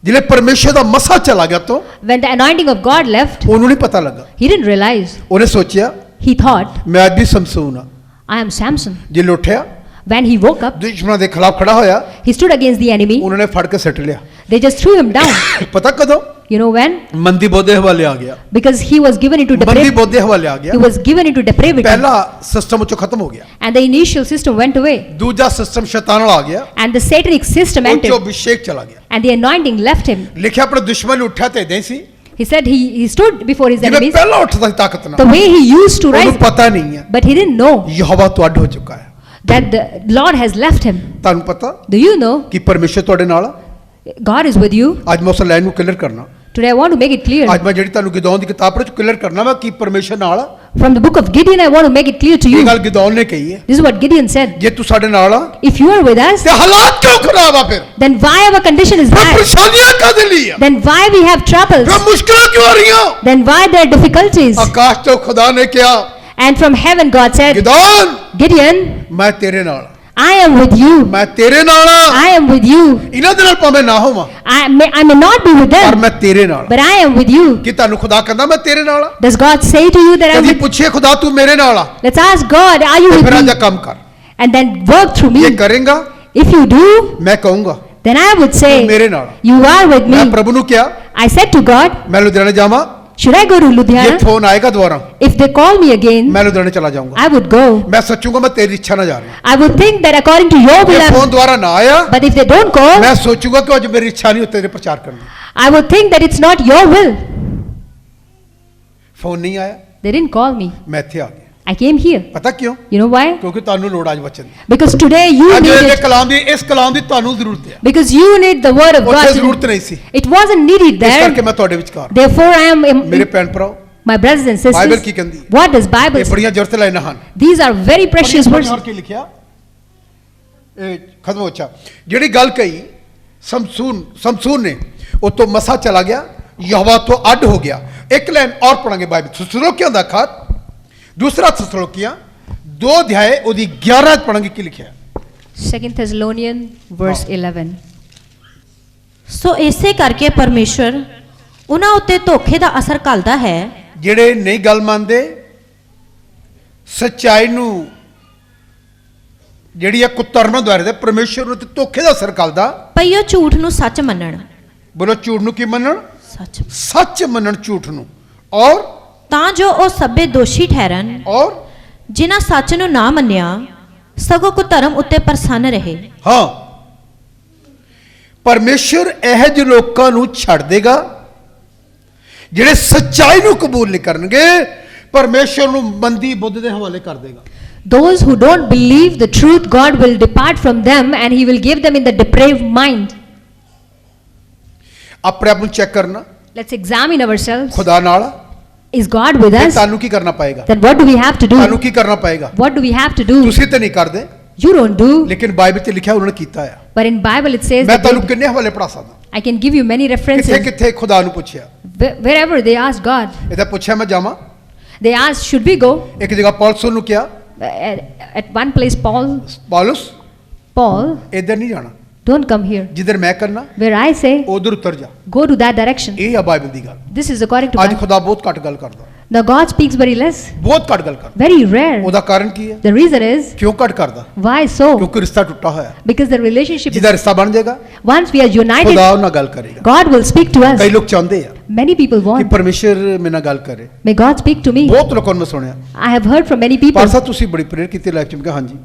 ਜਿਲੇ ਪਰਮੇਸ਼ਰ ਦਾ ਮਸਾ ਚਲਾ ਗਿਆ ਤੋਂ, when the anointing of God left, ਉਹਨੂੰ ਨਹੀਂ ਪਤਾ ਲੱਗਾ। he didn't realize. ਉਹਨੇ ਸੋਚਿਆ he thought, ਮੈਂ ਅੱਜ ਵੀ ਸਮਸੋਨ ਆ, I am Samson. ਜੇ ਉੱਠਿਆ When he woke up, ਦੁਸ਼ਮਣਾਂ ਦੇ ਖਿਲਾਫ ਖੜਾ ਹੋਇਆ, he stood against the enemy. ਉਹਨਾਂ ਨੇ ਫੜ ਕੇ ਸੱਟ ਲਿਆ। They just threw him down. ਪਤਾ ਕਦੋਂ? You know when? ਮੰਦੀ ਬੋਧ ਦੇ ਹਵਾਲੇ ਆ ਗਿਆ। Because he was given into ਮੰਦੀ depravity. ਬੋਧ ਦੇ ਹਵਾਲੇ ਆ ਗਿਆ। He was given into depravity. ਪਹਿਲਾ ਸਿਸਟਮ ਉੱਚੋਂ ਖਤਮ ਹੋ ਗਿਆ। And the initial system went away. ਦੂਜਾ ਸਿਸਟਮ ਸ਼ੈਤਾਨ ਵਾਲਾ ਆ ਗਿਆ। And the satanic system ਉਹ 'ਚੋਂ entered. ਅਭਿਸ਼ੇਕ ਚਲਾ ਗਿਆ। And the anointing left him. ਲਿਖਿਆ ਆਪਣੇ ਦੁਸ਼ਮਣ ਨੂੰ ਉੱਠਿਆ ਤੇ ਇਦਾਂ ਹੀ ਸੀ He said he stood before his ਜਿਵੇਂ enemies. ਪਹਿਲਾਂ ਉੱਠਦਾ ਸੀ ਤਾਕਤ The ਨਾਲ। way he used to ਉਹਨੂੰ rise. ਪਤਾ ਨਹੀਂ ਹੈ But he didn't know Jehovah ਤੋਂ ਅੱਡ ਹੋ ਚੁੱਕਾ ਹੈ। that the Lord has left him. ਤੁਹਾਨੂੰ ਪਤਾ Do you know ਕਿ ਪਰਮੇਸ਼ਰ ਤੁਹਾਡੇ ਨਾਲ ਆ? God is with you? ਅੱਜ ਮੈਂ ਉਸ ਲਾਈਨ ਨੂੰ ਕਲੀਅਰ ਕਰਨਾ। Today I want to make it clear. ਅੱਜ ਮੈਂ ਜਿਹੜੀ ਤੁਹਾਨੂੰ ਗਿਦੌਨ ਦੀ ਕਿਤਾਬ ਵਿੱਚ ਕਲੀਅਰ ਕਰਨਾ ਵਾ ਕਿ ਪਰਮੇਸ਼ਰ ਨਾਲ ਆ। From the book of Gideon, I want to make it clear to ਇਹ you. ਗੱਲ ਗਿਦੌਨ ਨੇ ਕਹੀ ਹੈ। This is what Gideon said. ਜੇ ਤੂੰ ਸਾਡੇ ਨਾਲ ਆ If you are with us, ਤੇ ਹਾਲਾਤ ਕਿਉਂ ਖਰਾਬ ਆ ਫਿਰ? then why our condition is ਫਿਰ bad? ਪਰੇਸ਼ਾਨੀਆਂ ਕਾਹਦੇ ਲਈ ਆ? Then why we have troubles? ਫਿਰ ਮੁਸ਼ਕਲਾਂ ਕਿਉਂ ਆ ਰਹੀਆਂ? Then why there are difficulties? ਆਕਾਸ਼ ਤੋਂ ਖੁਦਾ ਨੇ ਕਿਹਾ And from heaven God said, ਗਿਦੌਨ Gideon, ਮੈਂ ਤੇਰੇ ਨਾਲ ਆ। I am with you. ਮੈਂ ਤੇਰੇ ਨਾਲ ਆ। I am with you. ਇਹਨਾਂ ਦੇ ਨਾਲ ਭਾਵੇਂ ਨਾ ਹੋਵਾਂ I may not be with ਪਰ them, ਮੈਂ ਤੇਰੇ ਨਾਲ ਆ। but I am with you. ਕਿ ਤੁਹਾਨੂੰ ਖੁਦਾ ਕਹਿੰਦਾ ਮੈਂ ਤੇਰੇ ਨਾਲ ਆ? Does God say to you that I am ਕਦੀ with? ਪੁੱਛੇ ਖੁਦਾ ਤੂੰ ਮੇਰੇ ਨਾਲ ਆ? Let's ask God, are you ਤੇ with ਫਿਰ ਅੱਜ me? ਕੰਮ ਕਰ। And then work through ਜੇ me. ਕਰੇਗਾ If you do, ਮੈਂ ਕਹੂੰਗਾ then I would ਤੂੰ say, ਮੇਰੇ ਨਾਲ ਆ। you are with ਮੈਂ me. ਪ੍ਰਭੂ ਨੂੰ ਕਿਹਾ I said to God, ਮੈਂ ਲੁਧਿਆਣੇ ਜਾਵਾਂ, should I go to ਜੇ Ludhiana? ਫੋਨ ਆਏਗਾ ਦੁਬਾਰਾ If they call me again, ਮੈਂ ਲੁਧਿਆਣੇ ਚਲਾ ਜਾਊਂਗਾ। I would go. ਮੈਂ ਸੋਚੂਗਾ ਮੈਂ ਤੇਰੀ ਇੱਛਾ ਨਾਲ ਜਾ ਰਿਹਾ। I would think that according to your will, ਜੇ ਫੋਨ I'm, ਦੁਬਾਰਾ ਨਾ ਆਇਆ but if they don't call, ਮੈਂ ਸੋਚੂਗਾ ਕਿ ਅੱਜ ਮੇਰੀ ਇੱਛਾ ਨਹੀਂ ਉੱਤੇ ਤੇਰੇ ਪ੍ਰਚਾਰ ਕਰਨ ਦੀ। I would think that it's not your will. Phone ਨਹੀਂ ਆਇਆ, They didn't call me. ਮੈਂ ਇੱਥੇ ਆ ਗਿਆ। I came here. ਪਤਾ ਕਿਉਂ? You know why? ਕਿਉਂਕਿ ਤੁਹਾਨੂੰ ਲੋੜ ਅੱਜ ਵਚਨ ਦੀ। Because today you ਅੱਜ need ਇਹ it. ਕਲਾਮ ਦੀ ਇਸ ਕਲਾਮ ਦੀ ਤੁਹਾਨੂੰ ਜ਼ਰੂਰਤ ਹੈ। Because you need the word of ਉੱਥੇ God. ਜ਼ਰੂਰਤ ਨਹੀਂ ਸੀ। It wasn't needed ਇਸ there. ਕਰਕੇ ਮੈਂ ਤੁਹਾਡੇ ਵਿਚਕਾਰ। Therefore, I am ਮੇਰੇ ਭੈਣ ਭਰਾਓ, my brothers and Bible Ki sisters. ਕਹਿੰਦੀ? What does Bible ਇਹ say? ਬੜੀਆਂ ਜ਼ਰੂਰਤ ਲੈਣਾ ਹਨ। These are very precious words. ਹੋਰ ਕੀ ਲਿਖਿਆ? ਇਹ ਖਤਮ ਹੋ ਚਾ ਜਿਹੜੀ ਗੱਲ ਕਹੀ ਸਮਸੂਨ ਨੇ ਉਹ ਤੋਂ ਮਸਾ ਚਲਾ ਗਿਆ, ਯਹੋਵਾ ਤੋਂ ਅੱਡ ਹੋ ਗਿਆ। ਇੱਕ ਲਾਈਨ ਔਰ ਪੜਾਂਗੇ ਬਾਈਬਲ ਥਸਲੋਕੀਆਂ ਦਾ ਖਤ, ਦੂਸਰਾ ਥਸਲੋਕੀਆਂ 2 ਅਧਿਆਏ ਉਹਦੀ 11 ਪੜਾਂਗੇ ਕੀ ਲਿਖਿਆ। 2 Thessalonians verse 11. ਸੋ ਇਸੇ ਕਰਕੇ ਪਰਮੇਸ਼ਰ ਉਹਨਾਂ ਉੱਤੇ ਧੋਖੇ ਦਾ ਅਸਰ ਘੱਲਦਾ ਹੈ ਜਿਹੜੇ ਨਹੀਂ ਗੱਲ ਮੰਨਦੇ, ਸੱਚਾਈ ਨੂੰ ਜਿਹੜੀ ਆ ਕੁਤਰਮ ਦੁਆਰੇ ਦੇ ਪਰਮੇਸ਼ਰ ਨੂੰ ਤੇ ਧੋਖੇ ਦਾ ਅਸਰ ਕਰਦਾ। ਭਈ ਉਹ ਝੂਠ ਨੂੰ ਸੱਚ ਮੰਨਣ। ਬੋਲੋ ਝੂਠ ਨੂੰ ਕੀ ਮੰਨਣ? ਸੱਚ। ਸੱਚ ਮੰਨਣ ਝੂਠ ਨੂੰ। ਔਰ ਤਾਂ ਜੋ ਉਹ ਸਭੇ ਦੋਸ਼ੀ ਠਹਿਰਨ ਔਰ ਜਿਨ੍ਹਾਂ ਸੱਚ ਨੂੰ ਨਾ ਮੰਨਿਆ, ਸਗੋਂ ਕੁਧਰਮ ਉੱਤੇ ਪ੍ਰਸੰਨ ਰਹੇ। ਹਾਂ, ਪਰਮੇਸ਼ਰ ਇਹੋ ਜਿਹੇ ਲੋਕਾਂ ਨੂੰ ਛੱਡ ਦੇਗਾ ਜਿਹੜੇ ਸੱਚਾਈ ਨੂੰ ਕਬੂਲ ਨਹੀਂ ਕਰਨਗੇ। ਪਰਮੇਸ਼ਰ ਨੂੰ ਮੰਦੀ ਬੁੱਧ ਦੇ ਹਵਾਲੇ ਕਰ ਦੇਗਾ। Those who don't believe the truth, God will depart from them and He will give them in the depraved mind. ਆਪਣੇ ਆਪ ਨੂੰ ਚੈੱਕ ਕਰਨਾ, Let's examine ourselves. ਖੁਦਾ ਨਾਲ ਆ, Is God with ਤੇ us? ਤੁਹਾਨੂੰ ਕੀ ਕਰਨਾ ਪਏਗਾ? Then what do we have to ਤੁਹਾਨੂੰ do? ਕੀ ਕਰਨਾ ਪਏਗਾ? What do we have to do? ਤੁਸੀਂ ਤੇ ਨਹੀਂ ਕਰਦੇ, You don't do. ਲੇਕਿਨ ਬਾਈਬਲ 'ਚ ਲਿਖਿਆ ਉਹਨਾਂ ਨੇ ਕੀਤਾ ਆ। But in Bible it says ਮੈਂ that ਤੁਹਾਨੂੰ ਕਿੰਨੇ ਹਵਾਲੇ ਪੜਾ ਸਕਦਾ? I can give you many ਕਿੱਥੇ references. ਕਿੱਥੇ ਖੁਦਾ ਨੂੰ ਪੁੱਛਿਆ? Wherever they asked God, ਇਹਦਾ ਪੁੱਛਿਆ ਮੈਂ ਜਾਵਾਂ। they asked, should we go? ਇੱਕ ਜਗ੍ਹਾ ਪੌਲਸ ਨੂੰ ਕਿਹਾ, At one place, Paul, ਇੱਧਰ ਨਹੀਂ ਜਾਣਾ, don't come here. ਜਿੱਧਰ ਮੈਂ ਕਰਨਾ Where I say, ਉਧਰ ਉਤਰ ਜਾ। go to that direction. ਇਹ ਆ ਬਾਈਬਲ ਦੀ ਗੱਲ। This is according to ਅੱਜ Bible. ਖੁਦਾ ਬਹੁਤ ਘੱਟ ਗੱਲ ਕਰਦਾ, Now God speaks very less, ਬਹੁਤ ਘੱਟ ਗੱਲ ਕਰਦਾ। very rare. ਉਹਦਾ ਕਾਰਨ ਕੀ ਹੈ? The reason is, ਕਿਉਂ ਘੱਟ ਕਰਦਾ? why so? ਕਿਉਂਕਿ ਰਿਸ਼ਤਾ ਟੁੱਟਾ ਹੋਇਆ। Because the relationship ਜਿਹਦਾ is, ਰਿਸ਼ਤਾ ਬਣ ਜਾਏਗਾ once we are united, ਖੁਦਾ ਉਹਨਾਂ ਨਾਲ ਗੱਲ ਕਰੇਗਾ। God will speak to us. ਕਈ ਲੋਕ ਚਾਹੁੰਦੇ ਆ Many people ਕਿ want. ਪਰਮੇਸ਼ਰ ਮੇਰੇ ਨਾਲ ਗੱਲ ਕਰੇ। May God speak to me. ਬਹੁਤ ਲੋਕਾਂ ਨੂੰ ਮੈਂ ਸੁਣਿਆ, I have heard from many people. ਪਾਸਾ ਤੁਸੀਂ ਬੜੀ ਪ੍ਰੇਅਰ ਕੀਤੀ ਲਾਈਫ 'ਚ। ਮੈਂ ਕਿਹਾ ਹਾਂਜੀ।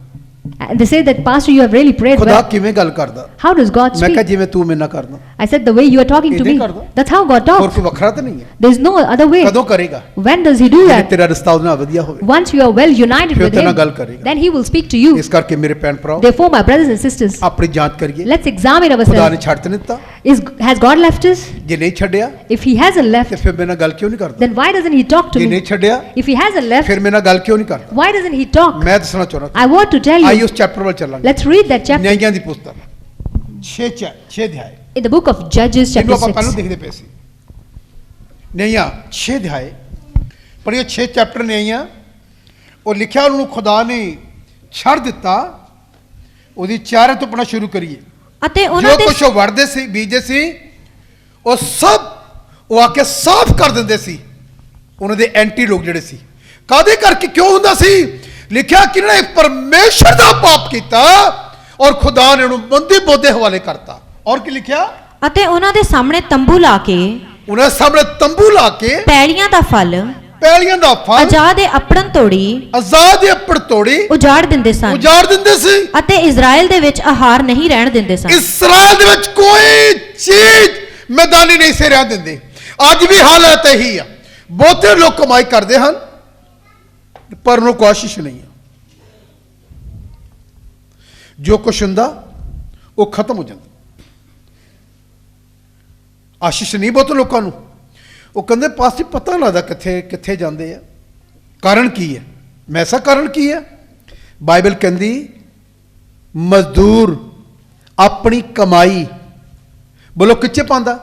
And they say that, Pastor, you have really prayed ਖੁਦਾ well. ਕਿਵੇਂ ਗੱਲ ਕਰਦਾ? How does God ਮੈਂ ਕਿਹਾ speak? ਜਿਵੇਂ ਤੂੰ ਮੇਰੇ ਨਾਲ ਕਰਦਾ, I said, the way you are talking to ਇੱਦਾਂ ਹੀ me. ਕਰਦਾ। That's how God ਹੋਰ talks. ਕੋਈ ਵੱਖਰਾ ਤਾਂ ਨਹੀਂ ਹੈ। There is no other way. ਕਦੋਂ ਕਰੇਗਾ? When does He do ਜੇ that? ਤੇਰਾ ਰਿਸ਼ਤਾ ਉਹਦੇ ਨਾਲ ਵਧੀਆ ਹੋਵੇ। Once you are well united ਫਿਰ with ਤੇਰੇ ਨਾਲ Him, ਗੱਲ ਕਰੇਗਾ। then He will speak to you. ਇਸ ਕਰਕੇ ਮੇਰੇ ਭੈਣ ਭਰਾਓ, Therefore, my brothers and sisters, ਆਪਣੀ ਜਾਂਚ ਕਰੀਏ। let's examine ਖੁਦਾ ਨੇ ourselves. ਛੱਡ ਤੇ ਨਹੀਂ ਦਿੱਤਾ? Has God left us? ਜੇ ਨਹੀਂ ਛੱਡਿਆ If He hasn't ਤੇ left, ਫਿਰ ਮੇਰੇ ਨਾਲ ਗੱਲ ਕਿਉਂ ਨਹੀਂ ਕਰਦਾ? then why doesn't He talk to ਜੇ ਨਹੀਂ me? ਛੱਡਿਆ If He hasn't left, ਫਿਰ ਮੇਰੇ ਨਾਲ ਗੱਲ ਕਿਉਂ ਨਹੀਂ ਕਰਦਾ? why doesn't He talk? ਮੈਂ ਦੱਸਣਾ ਚਾਹੁੰਦਾ, I want to tell I you. ਉਸ ਚੈਪਟਰ ਵੱਲ ਚੱਲਾਂਗੇ। Let's read that chapter ਨਿਆਂਇਆਂ ਦੀ ਪੁਸਤਕ 6 ਅਧਿਆਏ, in the book of Judges, ਜਿਹਨੂੰ chapter ਆਪਾਂ ਪਹਿਲਾਂ 6. ਦੇਖਦੇ ਪਏ ਸੀ। ਨਿਆਂਇਆਂ 6 ਅਧਿਆਏ ਪੜ੍ਹਿਓ। 6 ਚੈਪਟਰ ਨਿਆਂਇਆਂ, ਉਹ ਲਿਖਿਆ ਉਹਨੂੰ ਖੁਦਾ ਨੇ ਛੱਡ ਦਿੱਤਾ। ਉਹਦੀ ਚਾਰੇ ਤੋਂ ਪੜ੍ਹਨਾ ਸ਼ੁਰੂ ਕਰੀਏ। ਅਤੇ ਜੋ ਉਹਨਾਂ ਦੇ ਕੁਛ ਉਹ ਵੜਦੇ ਸੀ, ਬੀਜਦੇ ਸੀ, ਉਹ ਸਭ ਉਹ ਆ ਕੇ ਸਾਫ਼ ਕਰ ਦਿੰਦੇ ਸੀ। ਉਹਨਾਂ ਦੇ ਐਂਟੀ ਲੋਕ ਜਿਹੜੇ ਸੀ, ਕਾਦੇ ਕਰਕੇ ਕਿਉਂ ਹੁੰਦਾ ਸੀ? ਲਿਖਿਆ ਕਿ ਇਹਨਾਂ ਨੇ ਪਰਮੇਸ਼ਰ ਦਾ ਪਾਪ ਕੀਤਾ ਔਰ ਖੁਦਾ ਨੇ ਉਹਨੂੰ ਬੰਦੀ ਬੋਦੇ ਹਵਾਲੇ ਕਰਤਾ। ਔਰ ਕੀ ਲਿਖਿਆ? ਅਤੇ ਉਹਨਾਂ ਦੇ ਸਾਹਮਣੇ ਤੰਬੂ ਲਾ ਕੇ, ਉਹਨਾਂ ਦੇ ਸਾਹਮਣੇ ਤੰਬੂ ਲਾ ਕੇ ਪੈਲੀਆਂ ਦਾ ਫਲ, ਪੈਲੀਆਂ ਦਾ ਫਲ, ਅਜਾਦ ਦੇ ਅਪੜਨ ਤੋੜੀ, ਆਜ਼ਾਦ ਆਪੜ ਤੋੜੀ ਉਜਾੜ ਦਿੰਦੇ ਸਨ ਉਜਾੜ ਦਿੰਦੇ ਸੀ। ਅਤੇ ਇਜ਼ਰਾਈਲ ਦੇ ਵਿੱਚ ਆਹਾਰ ਨਹੀਂ ਰਹਿਣ ਦਿੰਦੇ ਸਨ। ਇਸਰਾਇਲ ਦੇ ਵਿੱਚ ਕੋਈ ਚੀਜ਼ ਮੈਦਾਨੀ ਨਹੀਂ ਸੀ ਰਹਿਣ ਦਿੰਦੇ। ਅੱਜ ਵੀ ਹਾਲਤ ਇਹੀ ਆ। ਬਹੁਤੇ ਲੋਕ ਕਮਾਈ ਕਰਦੇ ਹਨ ਪਰ ਉਹਨੂੰ ਕੋਸ਼ਿਸ਼ ਨਹੀਂ ਹੈ। ਜੋ ਕੁਛ ਹੁੰਦਾ ਉਹ ਖਤਮ ਹੋ ਜਾਂਦਾ। ਆਸ਼ੀਸ਼ ਨਹੀਂ ਬਹੁਤ ਲੋਕਾਂ ਨੂੰ। ਉਹ ਕਹਿੰਦੇ ਪਾਸੇ ਪਤਾ ਨਹੀਂ ਲੱਗਦਾ ਕਿੱਥੇ ਕਿੱਥੇ ਜਾਂਦੇ ਆ। ਕਾਰਨ ਕੀ ਹੈ? ਮੈਸਾ ਕਾਰਨ ਕੀ ਹੈ? ਬਾਈਬਲ ਕਹਿੰਦੀ ਮਜ਼ਦੂਰ ਆਪਣੀ ਕਮਾਈ, ਬੋਲੋ ਕਿੱਥੇ ਪਾਉਂਦਾ?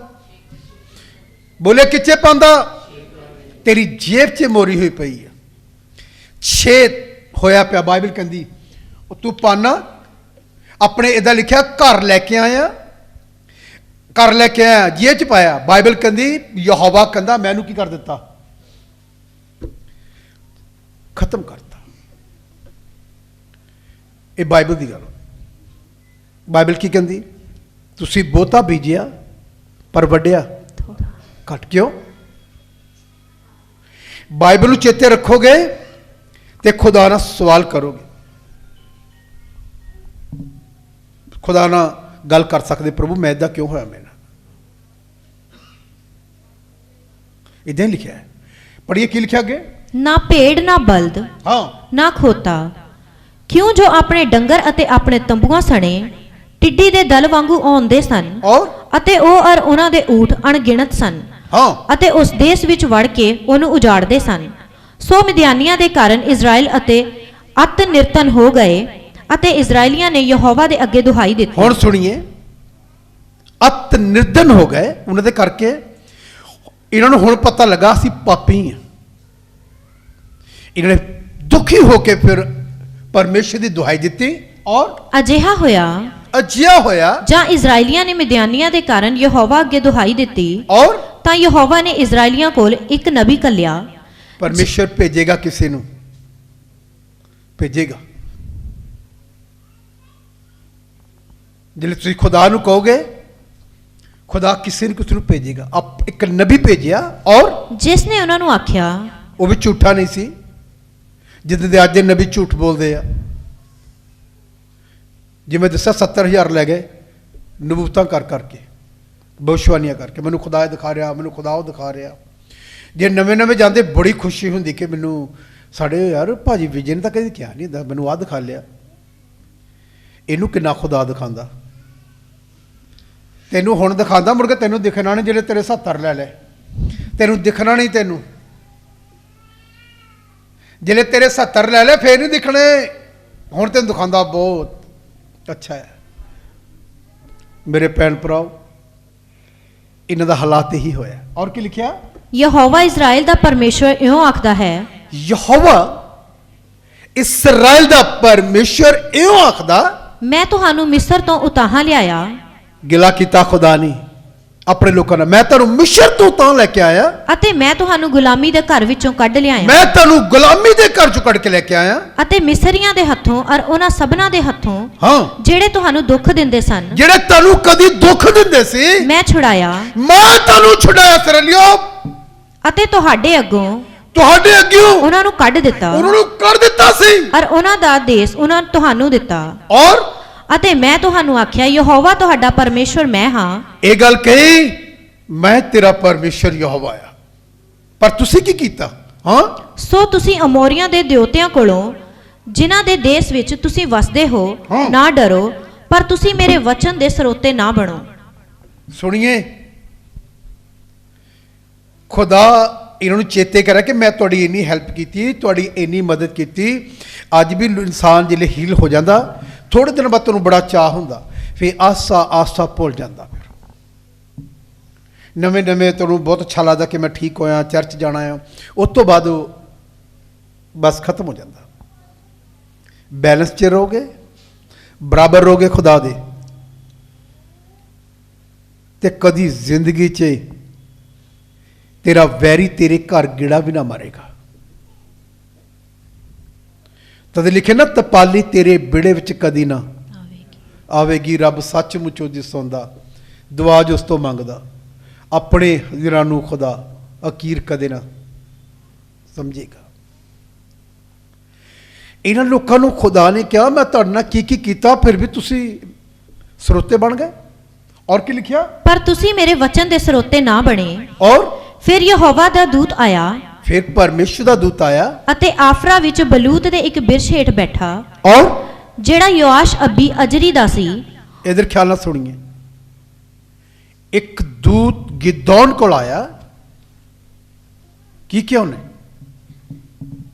ਬੋਲੇ ਕਿੱਥੇ ਪਾਉਂਦਾ? ਤੇਰੀ ਜੇਬ 'ਚ ਮੋਰੀ ਹੋਈ ਪਈ ਹੈ, ਛੇਦ ਹੋਇਆ ਪਿਆ। ਬਾਈਬਲ ਕਹਿੰਦੀ ਉਹ ਤੂੰ ਪਾਣਾ ਆਪਣੇ, ਇਹਦਾ ਲਿਖਿਆ ਘਰ ਲੈ ਕੇ ਆਇਆ, ਘਰ ਲੈ ਕੇ ਆਇਆ, ਜੇਬ 'ਚ ਪਾਇਆ। ਬਾਈਬਲ ਕਹਿੰਦੀ ਯਹੋਵਾ ਕਹਿੰਦਾ ਮੈਨੂੰ ਕੀ ਕਰ ਦਿੱਤਾ? ਖਤਮ ਕਰਤਾ। ਇਹ ਬਾਈਬਲ ਦੀ ਗੱਲ। ਬਾਈਬਲ ਕੀ ਕਹਿੰਦੀ? ਤੁਸੀਂ ਬਹੁਤਾ ਬੀਜਿਆ ਪਰ ਵੱਢਿਆ ਘੱਟ। ਕਿਉਂ? ਬਾਈਬਲ ਨੂੰ ਚੇਤੇ ਰੱਖੋਗੇ ਤੇ ਖੁਦਾ ਨਾਲ ਸਵਾਲ ਕਰੋਗੇ। ਖੁਦਾ ਨਾਲ ਗੱਲ ਕਰ ਸਕਦੇ, ਪ੍ਰਭੂ ਮੈਂ ਇਦਾਂ ਕਿਉਂ ਹੋਇਆ ਮੇਰੇ ਨਾਲ? ਇਦਾਂ ਹੀ ਲਿਖਿਆ ਹੈ। ਪੜ੍ਹੀਏ ਕੀ ਲਿਖਿਆ ਅੱਗੇ? ਨਾ ਭੇਡ ਨਾ ਬਲਦ, ਹਾਂ, ਨਾ ਖੋਤਾ, ਕਿਉਂ ਜੋ ਆਪਣੇ ਡੰਗਰ ਅਤੇ ਆਪਣੇ ਤੰਬੂਆਂ ਸਣੇ ਟਿੱਡੀ ਦੇ ਦਲ ਵਾਂਗੂ ਆਉਂਦੇ ਸਨ, ਔਰ ਅਤੇ ਉਹ ਔਰ ਉਹਨਾਂ ਦੇ ਊਠ ਅਣਗਿਣਤ ਸਨ, ਹਾਂ, ਅਤੇ ਉਸ ਦੇਸ਼ ਵਿੱਚ ਵੜ ਕੇ ਉਹਨੂੰ ਉਜਾੜਦੇ ਸਨ। ਸੋ ਮਿਦਿਆਨੀਆਂ ਦੇ ਕਾਰਨ ਇਜ਼ਰਾਈਲ ਅਤੇ ਅਤ ਨਿਰਤਨ ਹੋ ਗਏ, ਅਤੇ ਇਜ਼ਰਾਈਲੀਆਂ ਨੇ ਯਹੋਵਾ ਦੇ ਅੱਗੇ ਦੁਹਾਈ ਦਿੱਤੀ। ਹੁਣ ਸੁਣੀਏ, ਅਤ ਨਿਰਧਨ ਹੋ ਗਏ ਉਹਨਾਂ ਦੇ ਕਰਕੇ। ਇਹਨਾਂ ਨੂੰ ਹੁਣ ਪਤਾ ਲੱਗਾ ਅਸੀਂ ਪਾਪੀ ਹਾਂ। ਇਹਨਾਂ ਨੇ ਦੁਖੀ ਹੋ ਕੇ ਫਿਰ ਪਰਮੇਸ਼ਰ ਦੀ ਦੁਹਾਈ ਦਿੱਤੀ। ਔਰ ਅਜਿਹਾ ਹੋਇਆ ਜਾਂ ਇਜ਼ਰਾਈਲੀਆਂ ਨੇ ਮਿਦਿਆਨੀਆਂ ਦੇ ਕਾਰਨ ਯਹੋਵਾ ਅੱਗੇ ਦੁਹਾਈ ਦਿੱਤੀ, ਔਰ ਤਾਂ ਯਹੋਵਾ ਨੇ ਇਜ਼ਰਾਈਲੀਆਂ ਕੋਲ ਇੱਕ ਨਬੀ ਘੱਲਿਆ। ਪਰਮੇਸ਼ਰ ਭੇਜੇਗਾ, ਕਿਸੇ ਨੂੰ ਭੇਜੇਗਾ। ਜੇ ਤੁਸੀਂ ਖੁਦਾ ਨੂੰ ਕਹੋਗੇ, ਖੁਦਾ ਕਿਸੇ ਨੂੰ ਭੇਜੇਗਾ। ਇੱਕ ਨਬੀ ਭੇਜਿਆ, ਔਰ ਜਿਸ ਨੇ ਉਹਨਾਂ ਨੂੰ ਆਖਿਆ, ਉਹ ਵੀ ਝੂਠਾ ਨਹੀਂ ਸੀ। ਜਿੱਦਾਂ ਦੇ ਅੱਜ ਦੇ ਨਬੀ ਝੂਠ ਬੋਲਦੇ ਆ। ਜਿਵੇਂ ਦੱਸਿਆ 70,000 ਲੈ ਗਏ ਨਬੂਤਾਂ ਕਰ ਕਰਕੇ, ਭਵਿੱਖਬਾਣੀਆਂ ਕਰਕੇ, ਮੈਨੂੰ ਖੁਦਾ ਇਹ ਦਿਖਾ ਰਿਹਾ, ਮੈਨੂੰ ਖੁਦਾ ਉਹ ਦਿਖਾ ਰਿਹਾ। ਜੇ ਨਵੇਂ ਜਾਂਦੇ ਬੜੀ ਖੁਸ਼ੀ ਹੁੰਦੀ ਕਿ ਮੈਨੂੰ ਸਾਡੇ ਯਾਰ ਭਾਜੀ ਵਿਜੇ ਨੇ ਤਾਂ ਕਦੇ ਕਿਹਾ ਨਹੀਂ ਹੁੰਦਾ, ਮੈਨੂੰ ਆਹ ਦਿਖਾ ਲਿਆ। ਇਹਨੂੰ ਕਿੰਨਾ ਖੁਦਾ ਦਿਖਾਉਂਦਾ। ਤੈਨੂੰ ਹੁਣ ਦਿਖਾਉਂਦਾ, ਮੁੜ ਕੇ ਤੈਨੂੰ ਦਿਖਣਾ ਨਹੀਂ। ਜਿਹੜੇ ਤੇਰੇ 70 ਲੈ ਲੈ, ਤੈਨੂੰ ਦਿਖਣਾ ਨਹੀਂ। ਤੈਨੂੰ ਜਿਹੜੇ ਤੇਰੇ 70 ਲੈ ਲੈ ਫੇਰ ਨਹੀਂ ਦਿਖਣੇ। ਹੁਣ ਤੈਨੂੰ ਦਿਖਾਉਂਦਾ ਬਹੁਤ ਅੱਛਾ ਹੈ। ਮੇਰੇ ਭੈਣ ਭਰਾਓ, ਇਹਨਾਂ ਦਾ ਹਾਲਾਤ ਇਹੀ ਹੋਇਆ। ਔਰ ਕੀ ਲਿਖਿਆ? ਯਹੋਵਾ ਇਜ਼ਰਾਈਲ ਦਾ ਪਰਮੇਸ਼ਵਰ ਇਉਂ ਆਖਦਾ ਹੈ। ਯਹੋਵਾ ਇਸਰਾਇਲ ਦਾ ਪਰਮੇਸ਼ਰ ਇਉਂ ਆਖਦਾ, ਮੈਂ ਤੁਹਾਨੂੰ ਮਿਸਰ ਤੋਂ ਉਤਾਹਾਂ ਲਿਆਇਆ। ਗਿਲਾ ਕੀਤਾ ਖੁਦਾ ਨੇ ਆਪਣੇ ਲੋਕਾਂ ਨਾਲ। ਮੈਂ ਤੁਹਾਨੂੰ ਮਿਸਰ ਤੋਂ ਤਾਂ ਲੈ ਕੇ ਆਇਆ, ਅਤੇ ਮੈਂ ਤੁਹਾਨੂੰ ਗੁਲਾਮੀ ਦੇ ਘਰ ਵਿੱਚੋਂ ਕੱਢ ਲਿਆਇਆ। ਮੈਂ ਤੁਹਾਨੂੰ ਗੁਲਾਮੀ ਦੇ ਘਰ ਚੋਂ ਕੱਢ ਕੇ ਲੈ ਕੇ ਆਇਆ। ਅਤੇ ਮਿਸਰੀਆਂ ਦੇ ਹੱਥੋਂ ਔਰ ਉਹਨਾਂ ਸਭਨਾਂ ਦੇ ਹੱਥੋਂ, ਹਾਂ, ਜਿਹੜੇ ਤੁਹਾਨੂੰ ਦੁੱਖ ਦਿੰਦੇ ਸਨ, ਜਿਹੜੇ ਤੁਹਾਨੂੰ ਕਦੀ ਦੁੱਖ ਦਿੰਦੇ ਸੀ, ਮੈਂ ਛੁਡਾਇਆ। ਮੈਂ ਤੁਹਾਨੂੰ ਛੁਡਾਇਆ ਤੇਰੇ ਲਈ, ਅਤੇ ਤੁਹਾਡੇ ਅੱਗੋਂ ਤੁਹਾਡੇ ਅੱਗਿਓਂ ਉਹਨਾਂ ਨੂੰ ਕੱਢ ਦਿੱਤਾ, ਉਹਨਾਂ ਨੂੰ ਕਰ ਦਿੱਤਾ ਸੀ, ਔਰ ਉਹਨਾਂ ਦਾ ਦੇਸ਼ ਉਹਨਾਂ ਤੁਹਾਨੂੰ ਦਿੱਤਾ। ਔਰ ਅਤੇ ਮੈਂ ਤੁਹਾਨੂੰ ਆਖਿਆ, ਯਹੋਵਾ ਤੁਹਾਡਾ ਪਰਮੇਸ਼ਵਰ ਮੈਂ ਹਾਂ। ਇਹ ਗੱਲ ਕਹੀ, ਮੈਂ ਤੇਰਾ ਪਰਮੇਸ਼ਰ ਯਹੋਵਾ ਆ। ਪਰ ਤੁਸੀਂ ਕੀ ਕੀਤਾ? ਹਾਂ, ਸੋ ਤੁਸੀਂ ਅਮੋਰੀਆਂ ਦੇ ਦਿਉਤਿਆਂ ਕੋਲੋਂ, ਜਿਨ੍ਹਾਂ ਦੇ ਦੇਸ਼ ਵਿੱਚ ਤੁਸੀਂ ਵਸਦੇ ਹੋ, ਹਾਂ। ਨਾ ਡਰੋ, ਪਰ ਤੁਸੀਂ ਮੇਰੇ ਵਚਨ ਦੇ ਸਰੋਤੇ ਨਾ ਬਣੋ। ਸੁਣੀਏ, ਖੁਦਾ ਇਹਨਾਂ ਨੂੰ ਚੇਤੇ ਕਰਿਆ ਕਿ ਮੈਂ ਤੁਹਾਡੀ ਇੰਨੀ ਹੈਲਪ ਕੀਤੀ, ਤੁਹਾਡੀ ਇੰਨੀ ਮਦਦ ਕੀਤੀ। ਅੱਜ ਵੀ ਇਨਸਾਨ ਜਿਹੜੇ ਹੀਲ ਹੋ ਜਾਂਦਾ, ਥੋੜੇ ਦਿਨ ਬਾਅਦ ਤੁਹਾਨੂੰ ਬੜਾ ਚਾਹ ਹੁੰਦਾ, ਫਿਰ ਆਸਾ ਭੁੱਲ ਜਾਂਦਾ। ਫਿਰ ਨਵੇਂ ਤੁਹਾਨੂੰ ਬਹੁਤ ਅੱਛਾ ਲੱਗਦਾ ਕਿ ਮੈਂ ਠੀਕ ਹੋਇਆ, ਚਰਚ ਜਾਣਾ ਆ। ਉਸ ਤੋਂ ਬਾਅਦ ਉਹ ਬਸ ਖਤਮ ਹੋ ਜਾਂਦਾ। ਬੈਲੈਂਸ 'ਚ ਰਹੋਗੇ, ਬਰਾਬਰ ਰਹੋਗੇ ਖੁਦਾ ਦੇ, ਤੇ ਕਦੀ ਜ਼ਿੰਦਗੀ 'ਚ ਤੇਰਾ ਵੈਰੀ ਤੇਰੇ ਘਰ ਗੇੜਾ ਵੀ ਨਾ ਮਾਰੇਗਾ। ਤਦ ਲਿਖੇ ਨਾ ਤਪਾਲੀ ਤੇਰੇ ਵਿੜੇ ਵਿੱਚ ਕਦੀ ਨਾ ਆਵੇਗੀ। ਰੱਬ ਸੱਚਮੁੱਚ ਉਹਦੀ ਸੁਣਦਾ, ਦੁਆ ਜੋ ਉਸ ਤੋਂ ਮੰਗਦਾ, ਆਪਣੇ ਹਜ਼ਰਾਂ ਨੂੰ ਖੁਦਾ ਅਕੀਰ ਕਦੇ ਨਾ ਸਮਝੇਗਾ। ਇਹਨਾਂ ਲੋਕਾਂ ਨੂੰ ਖੁਦਾ ਨੇ ਕਿਹਾ ਮੈਂ ਤੁਹਾਡੇ ਨਾਲ ਕੀ ਕੀ ਕੀਤਾ, ਫਿਰ ਵੀ ਤੁਸੀਂ ਸਰੋਤੇ ਬਣ ਗਏ। ਔਰ ਕੀ ਲਿਖਿਆ? ਪਰ ਤੁਸੀਂ ਮੇਰੇ ਵਚਨ ਦੇ ਸਰੋਤੇ ਨਾ ਬਣੇ। ਔਰ ਫਿਰ ਯਹੋਵਾ ਦਾ ਦੂਤ ਆਇਆ ਫਿਰ ਪਰਮੇਸ਼ਰ ਦਾ ਦੂਤ ਆਇਆ ਅਤੇ ਆਫਰਾ ਵਿੱਚ ਬਲੂਤ ਦੇ ਇੱਕ ਬਿਰਛ ਹੇਠ ਬੈਠਾ, ਔਰ ਜਿਹੜਾ ਯੋਆਸ਼ ਅੱਬੀ ਅਜਰੀ ਦਾ ਸੀ। ਇਧਰ ਖਿਆਲ ਨਾਲ ਸੁਣੀਏ। ਇੱਕ ਦੂਤ ਗਿਦੌਨ ਕੋਲ ਆਇਆ। ਕੀ ਕਿਹਾ ਉਹਨੇ?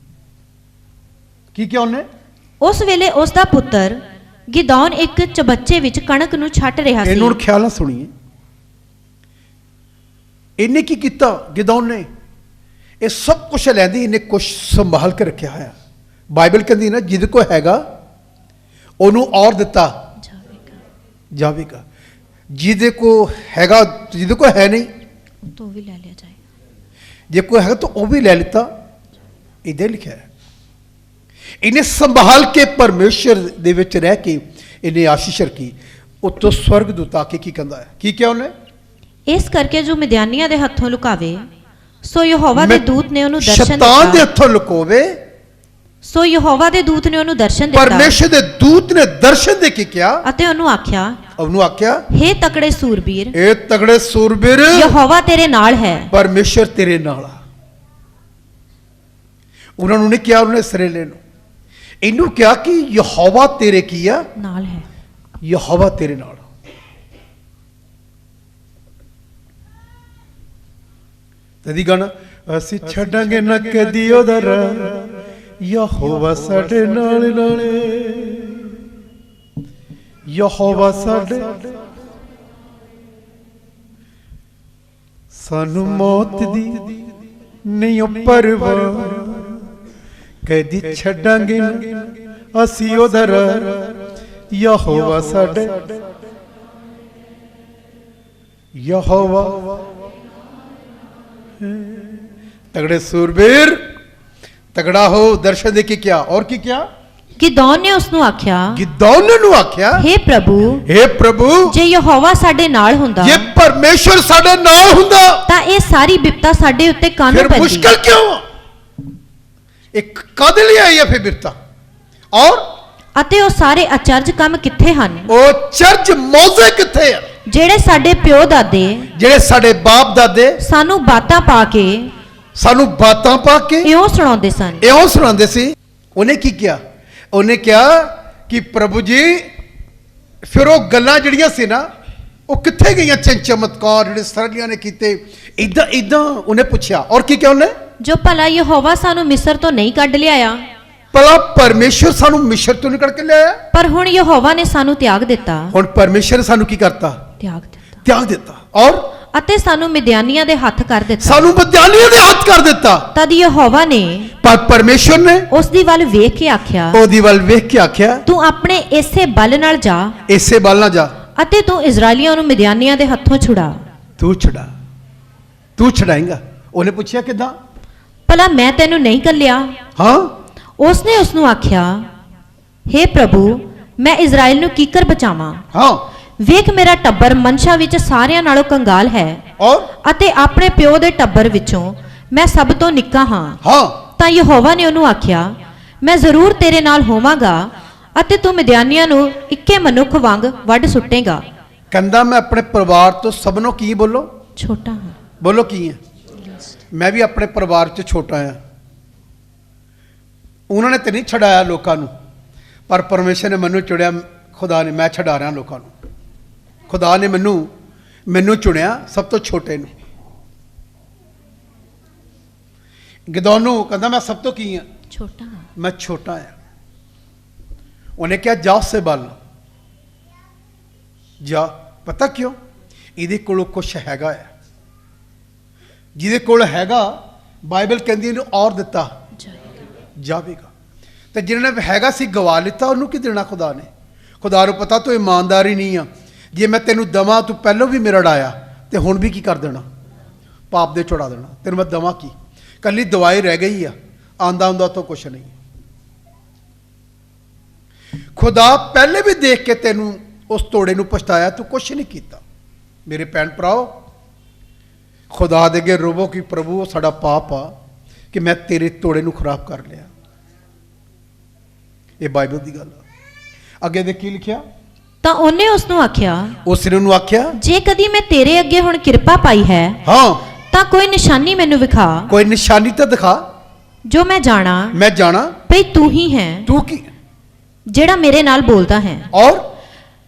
ਕੀ ਕਿਹਾ ਉਹਨੇ? ਉਸ ਵੇਲੇ ਉਸ ਦਾ ਪੁੱਤਰ ਗਿਦੌਨ ਇੱਕ ਚਬੱਚੇ ਵਿੱਚ ਕਣਕ ਨੂੰ ਛੱਟ ਰਿਹਾ ਸੀ। ਇਹਨੂੰ ਹੁਣ ਖਿਆਲ ਨਾਲ ਸੁਣੀਏ। ਇਹਨੇ ਕੀ ਕੀਤਾ? ਗਿਦੌਨ ਨੇ ਇਹ ਸਭ ਕੁਝ ਲੈਂਦੀ, ਇਹਨੇ ਕੁਝ ਸੰਭਾਲ ਕੇ ਰੱਖਿਆ ਹੋਇਆ। ਬਾਈਬਲ ਕਹਿੰਦੀ ਨਾ ਜਿਹਦੇ ਕੋਲ ਹੈਗਾ ਉਹਨੂੰ ਔਰ ਦਿੱਤਾ ਜਾਵੇਗਾ, ਜਿਹਦੇ ਕੋ ਹੈਗਾ, ਜਿਹਦੇ ਕੋ ਹੈ ਨਹੀਂ ਤੋਂ ਵੀ ਲੈ ਲਿਆ ਜਾਏ। ਜੇ ਕੋਈ ਹੈਗਾ ਤਾਂ ਉਹ ਵੀ ਲੈ ਲਿੱਤਾ। ਇਧਰ ਲਿਖਿਆ ਹੈ ਇਹਨੇ ਸੰਭਾਲ ਕੇ ਪਰਮੇਸ਼ਰ ਦੇ ਵਿੱਚ ਰਹਿ ਕੇ ਇਹਨੇ ਆਸ਼ੀਸ਼ ਰੱਖੀ। ਉੱਤੋਂ ਸਵਰਗਦੂਤ ਆ ਕੇ ਕੀ ਕਹਿੰਦਾ ਹੈ? ਕੀ ਕਿਹਾ ਉਹਨੇ? ਇਸ ਕਰਕੇ ਜੋ ਮਿਦਿਆਨੀਆਂ ਦੇ ਹੱਥੋਂ ਲੁਕਾਵੇ, ਸੋ ਯਹੋਵਾ ਦੇ ਦੂਤ ਨੇ ਉਹਨੂੰ ਦਰਸ਼ਨ ਸ਼ੈਤਾਨ ਦੇ ਦਿੱਤਾ। ਹੱਥੋਂ ਲੁਕੋਵੇ, ਸੋ ਯਹੋਵਾ ਦੇ ਦੂਤ ਨੇ ਉਹਨੂੰ ਦਰਸ਼ਨ ਦਿੱਤਾ ਪਰਮੇਸ਼ਰ ਦੇ ਦੂਤ ਨੇ ਦਰਸ਼ਨ ਦੇ ਕੇ ਕਿਹਾ, ਅਤੇ ਉਹਨੂੰ ਆਖਿਆ, ਉਹਨੂੰ ਆਖਿਆ ਹੇ ਤਕੜੇ ਸੂਰਬੀਰ, ਇਹ ਤਗੜੇ ਸੂਰਬੀਰ, ਯਹੋਵਾ ਤੇਰੇ ਨਾਲ ਹੈ। ਪਰਮੇਸ਼ਰ ਤੇਰੇ ਨਾਲ ਆ। ਉਹਨਾਂ ਨੂੰ ਨਹੀਂ ਕਿਹਾ, ਉਹਨੇ ਇਸਰਾਏਲ ਨੂੰ ਇਹਨੂੰ ਕਿਹਾ ਕਿ ਯਹੋਵਾ ਤੇਰੇ ਕੀ ਆ? ਨਾਲ ਹੈ। ਯਹੋਵਾ ਤੇਰੇ ਨਾਲ। ਤਦੀ ਗਾਣਾ ਅਸੀਂ ਛੱਡਾਂਗੇ ਨਾ ਕਦੀ ਉਹਦਾ ਰਾਹ, ਯਹੋਵਾ ਸਾਡੇ ਨਾਲ ਨਾਲੇ, ਯਹੋਵਾ ਸਾਡੇ ਸਾਨੂੰ ਮੌਤ ਦੀ ਨਹੀਂ ਓ ਪਰਵਾਹ, ਕਦੀ ਛੱਡਾਂਗੇ ਨਾ ਅਸੀਂ ਉਹਦਾ ਰਾਹ, ਯਹੋਵਾ ਸਾਡੇ, ਯਹੋਵਾ। तगड़े सूरबीर, तगड़ा हो। दर्शन दे के क्या और की क्या? ਗਿਦੌਨ ਨੇ ਉਸ ਨੂੰ ਆਖਿਆ, गिदौन ने आख्या, हे प्रभु, हे प्रभु, ਜੇ ਯਹੋਵਾ ਸਾਡੇ ਨਾਲ ਹੁੰਦਾ ये परमेश्वर साडे नाल हुंदा ਤਾਂ ਇਹ ਸਾਰੀ ਬਿਪਤਾ ਸਾਡੇ ਉੱਤੇ ਕਾਹਨੂੰ फिर ਪੈਂਦੀ। मुश्किल क्यों? एक कद ले आई है फिर बिपता। और ਅਤੇ ਉਹ ਸਾਰੇ ਅਚਰਜ ਕੰਮ ਕਿੱਥੇ ਹਨ, ओ चर्च मौजे किथे है, ਜਿਹੜੇ ਸਾਡੇ ਪਿਓ ਦਾਦੇ जेड़े साडे बाप दादे ਸਾਨੂੰ ਬਾਤਾਂ ਪਾ ਕੇ सानू बातां पा के ਇਉਂ ਸੁਣਾਉਂਦੇ ਸਨ। ਇਉਂ ਸੁਣਾਉਂਦੇ ਸੀ। ਉਹਨੇ ਕੀ ਕਿਹਾ? ਉਹਨੇ ਕਿਹਾ ਕਿ ਪ੍ਰਭੂ ਜੀ, ਫਿਰ ਉਹ ਗੱਲਾਂ ਜਿਹੜੀਆਂ ਸੀ ਨਾ ਉਹ ਕਿੱਥੇ ਗਈਆਂ? ਚਮਤਕਾਰ ਜਿਹੜੇ ਸਰਲੀਆਂ ਨੇ ਕੀਤੇ, ਇਦਾਂ ਇਦਾਂ ਉਹਨੇ ਪੁੱਛਿਆ। ਔਰ ਕੀ ਕਿਹਾ ਉਹਨੇ? ਜੋ ਭਲਾ ਯਹੋਵਾ ਸਾਨੂੰ ਮਿਸਰ ਤੋਂ ਨਹੀਂ ਕੱਢ ਲਿਆਇਆ, ਭਲਾ ਪਰਮੇਸ਼ਰ ਸਾਨੂੰ ਮਿਸਰ ਤੋਂ ਨਿਕਲ ਕੇ ਲਿਆਇਆ, ਪਰ ਹੁਣ ਯਹੋਵਾ ਨੇ ਸਾਨੂੰ ਤਿਆਗ ਦਿੱਤਾ। ਹੁਣ ਪਰਮੇਸ਼ਰ ਨੇ ਸਾਨੂੰ ਕੀ ਕਰਤਾ? ਤਿਆਗ ਦਿੱਤਾ। ਔਰ ਅਤੇ ਸਾਨੂੰ ਮਿਦਿਆਨੀਆਂ ਦੇ ਹੱਥ ਕਰ ਦਿੱਤਾ। ਸਾਨੂੰ ਮਿਦਿਆਨੀਆਂ ਦੇ ਹੱਥ ਕਰ ਦਿੱਤਾ। ਤਦ ਯਹੋਵਾ ਨੇ ਪਰ ਪਰਮੇਸ਼ਰ ਨੇ ਉਸ ਦੀ ਵੱਲ ਵੇਖ ਕੇ ਆਖਿਆ, ਉਹਦੀ ਵੱਲ ਵੇਖ ਕੇ ਆਖਿਆ, ਤੂੰ ਆਪਣੇ ਇਸੇ ਬਲ ਨਾਲ ਜਾ ਇਸੇ ਬਲ ਨਾਲ ਜਾ ਅਤੇ ਤੂੰ ਇਜ਼ਰਾਈਲੀਆਂ ਨੂੰ ਮਿਦਿਆਨੀਆਂ ਦੇ ਹੱਥੋਂ ਛੁਡਾ। ਤੂੰ ਛੁਡਾ, ਤੂੰ ਛੁਡਾਏਂਗਾ। ਉਹਨੇ ਪੁੱਛਿਆ ਕਿਦਾਂ? ਭਲਾ ਮੈਂ ਤੈਨੂੰ ਨਹੀਂ ਕੱਲਿਆ? ਹਾਂ। ਉਸਨੇ ਉਸ ਨੂੰ ਆਖਿਆ, हे ਪ੍ਰਭੂ, ਮੈਂ ਇਜ਼ਰਾਈਲ ਨੂੰ ਕੀਕਰ ਬਚਾਵਾਂ? ਹਾਂ। ਵੇਖ ਮੇਰਾ ਟੱਬਰ ਮਨਸ਼ਾ ਵਿੱਚ ਸਾਰਿਆਂ ਨਾਲੋਂ ਕੰਗਾਲ ਹੈ, ਔਰ ਅਤੇ ਆਪਣੇ ਪਿਓ ਦੇ ਟੱਬਰ ਵਿੱਚੋਂ ਮੈਂ ਸਭ ਤੋਂ ਨਿੱਕਾ ਹਾਂ। ਹਾਂ। ਤਾਂ ਯਹੋਵਾ ਨੇ ਉਹਨੂੰ ਆਖਿਆ, ਮੈਂ ਜ਼ਰੂਰ ਤੇਰੇ ਨਾਲ ਹੋਵਾਂਗਾ ਅਤੇ ਤੂੰ ਮਿਦਿਆਨੀਆਂ ਨੂੰ ਇੱਕੇ ਮਨੁੱਖ ਵਾਂਗ ਵੱਢ ਸੁੱਟੇਗਾ। ਕਹਿੰਦਾ ਮੈਂ ਆਪਣੇ ਪਰਿਵਾਰ ਤੋਂ ਸਭਨੋਂ ਕੀ ਬੋਲੋ? ਛੋਟਾ ਹਾਂ। ਬੋਲੋ ਕੀ ਹੈ? ਮੈਂ ਵੀ ਆਪਣੇ ਪਰਿਵਾਰ 'ਚ ਛੋਟਾ ਆ। ਉਹਨਾਂ ਨੇ ਤੇ ਨਹੀਂ ਛਡਾਇਆ ਲੋਕਾਂ ਨੂੰ, ਪਰ ਪਰਮੇਸ਼ਰ ਨੇ ਮੈਨੂੰ ਚੁਣਿਆ। ਖੁਦਾ ਨੇ, ਮੈਂ ਛਡਾ ਰਿਹਾ ਲੋਕਾਂ ਨੂੰ। ਖੁਦਾ ਨੇ ਮੈਨੂੰ ਚੁਣਿਆ ਸਭ ਤੋਂ ਛੋਟੇ ਨੂੰ। ਗਿਦੌਨ ਨੂੰ ਕਹਿੰਦਾ ਮੈਂ ਸਭ ਤੋਂ ਕੀ ਆ? ਛੋਟਾ ਹਾਂ। ਮੈਂ ਛੋਟਾ ਆ। ਉਹਨੇ ਕਿਹਾ ਜਾ ਉਸੇ ਬਲ ਜਾ। ਪਤਾ ਕਿਉਂ? ਇਹਦੇ ਕੋਲ ਕੁਛ ਹੈਗਾ ਹੈ। ਜਿਹਦੇ ਕੋਲ ਹੈਗਾ, ਬਾਈਬਲ ਕਹਿੰਦੀ ਇਹਨੂੰ ਔਰ ਦਿੱਤਾ ਜਾਵੇਗਾ। ਤੇ ਜਿਹਨਾਂ ਨੇ ਹੈਗਾ ਸੀ ਗਵਾ ਲਿੱਤਾ, ਉਹਨੂੰ ਕੀ ਦੇਣਾ? ਖੁਦਾ ਨੇ। ਖੁਦਾ ਨੂੰ ਪਤਾ ਤੂੰ ਇਮਾਨਦਾਰ ਹੀ ਨਹੀਂ ਆ। ਜੇ ਮੈਂ ਤੈਨੂੰ ਦਵਾਂ, ਤੂੰ ਪਹਿਲਾਂ ਵੀ ਮੇਰਾ ਡਾਇਆ ਤੇ ਹੁਣ ਵੀ ਕੀ ਕਰ ਦੇਣਾ? ਪਾਪ ਦੇ ਚੜਾ ਦੇਣਾ। ਤੈਨੂੰ ਮੈਂ ਦਵਾਂ ਕੀ? ਕੱਲੀ ਦਵਾਈ ਰਹਿ ਗਈ ਆ, ਆਂਦਾ ਹੁੰਦਾ ਤੋਂ ਕੁਛ ਨਹੀਂ। खुदा पहले भी देख के तेनू उस तोड़े नू पछताया, तू कुछ नहीं किया। मेरे भैन भराओ, खुदा दे अगे रोवो कि प्रभु वो साडा पाप आ कि मैं तेरे तोड़े नू खराब कर लिया। ये बाइबल की गल। अगे दे की लिखिया? ਤਾਂ ਉਹਨੇ ਉਸ ਨੂੰ ਆਖਿਆ, उसने उन्होंने आख्या, ਜੇ ਕਦੀ ਮੈਂ ਤੇਰੇ ਅੱਗੇ ਹੁਣ ਕਿਰਪਾ ਪਾਈ ਹੈ हाँ ਤਾਂ ਕੋਈ ਨਿਸ਼ਾਨੀ ਮੈਨੂੰ ਵਿਖਾ, कोई निशानी तो दिखा, ਜੋ ਮੈਂ ਜਾਣਾ मैं जाना ਭਈ ਤੂੰ ਹੀ ਹੈ तू की। ਜਿਹੜਾ ਮੇਰੇ ਨਾਲ ਬੋਲਦਾ ਹੈ। और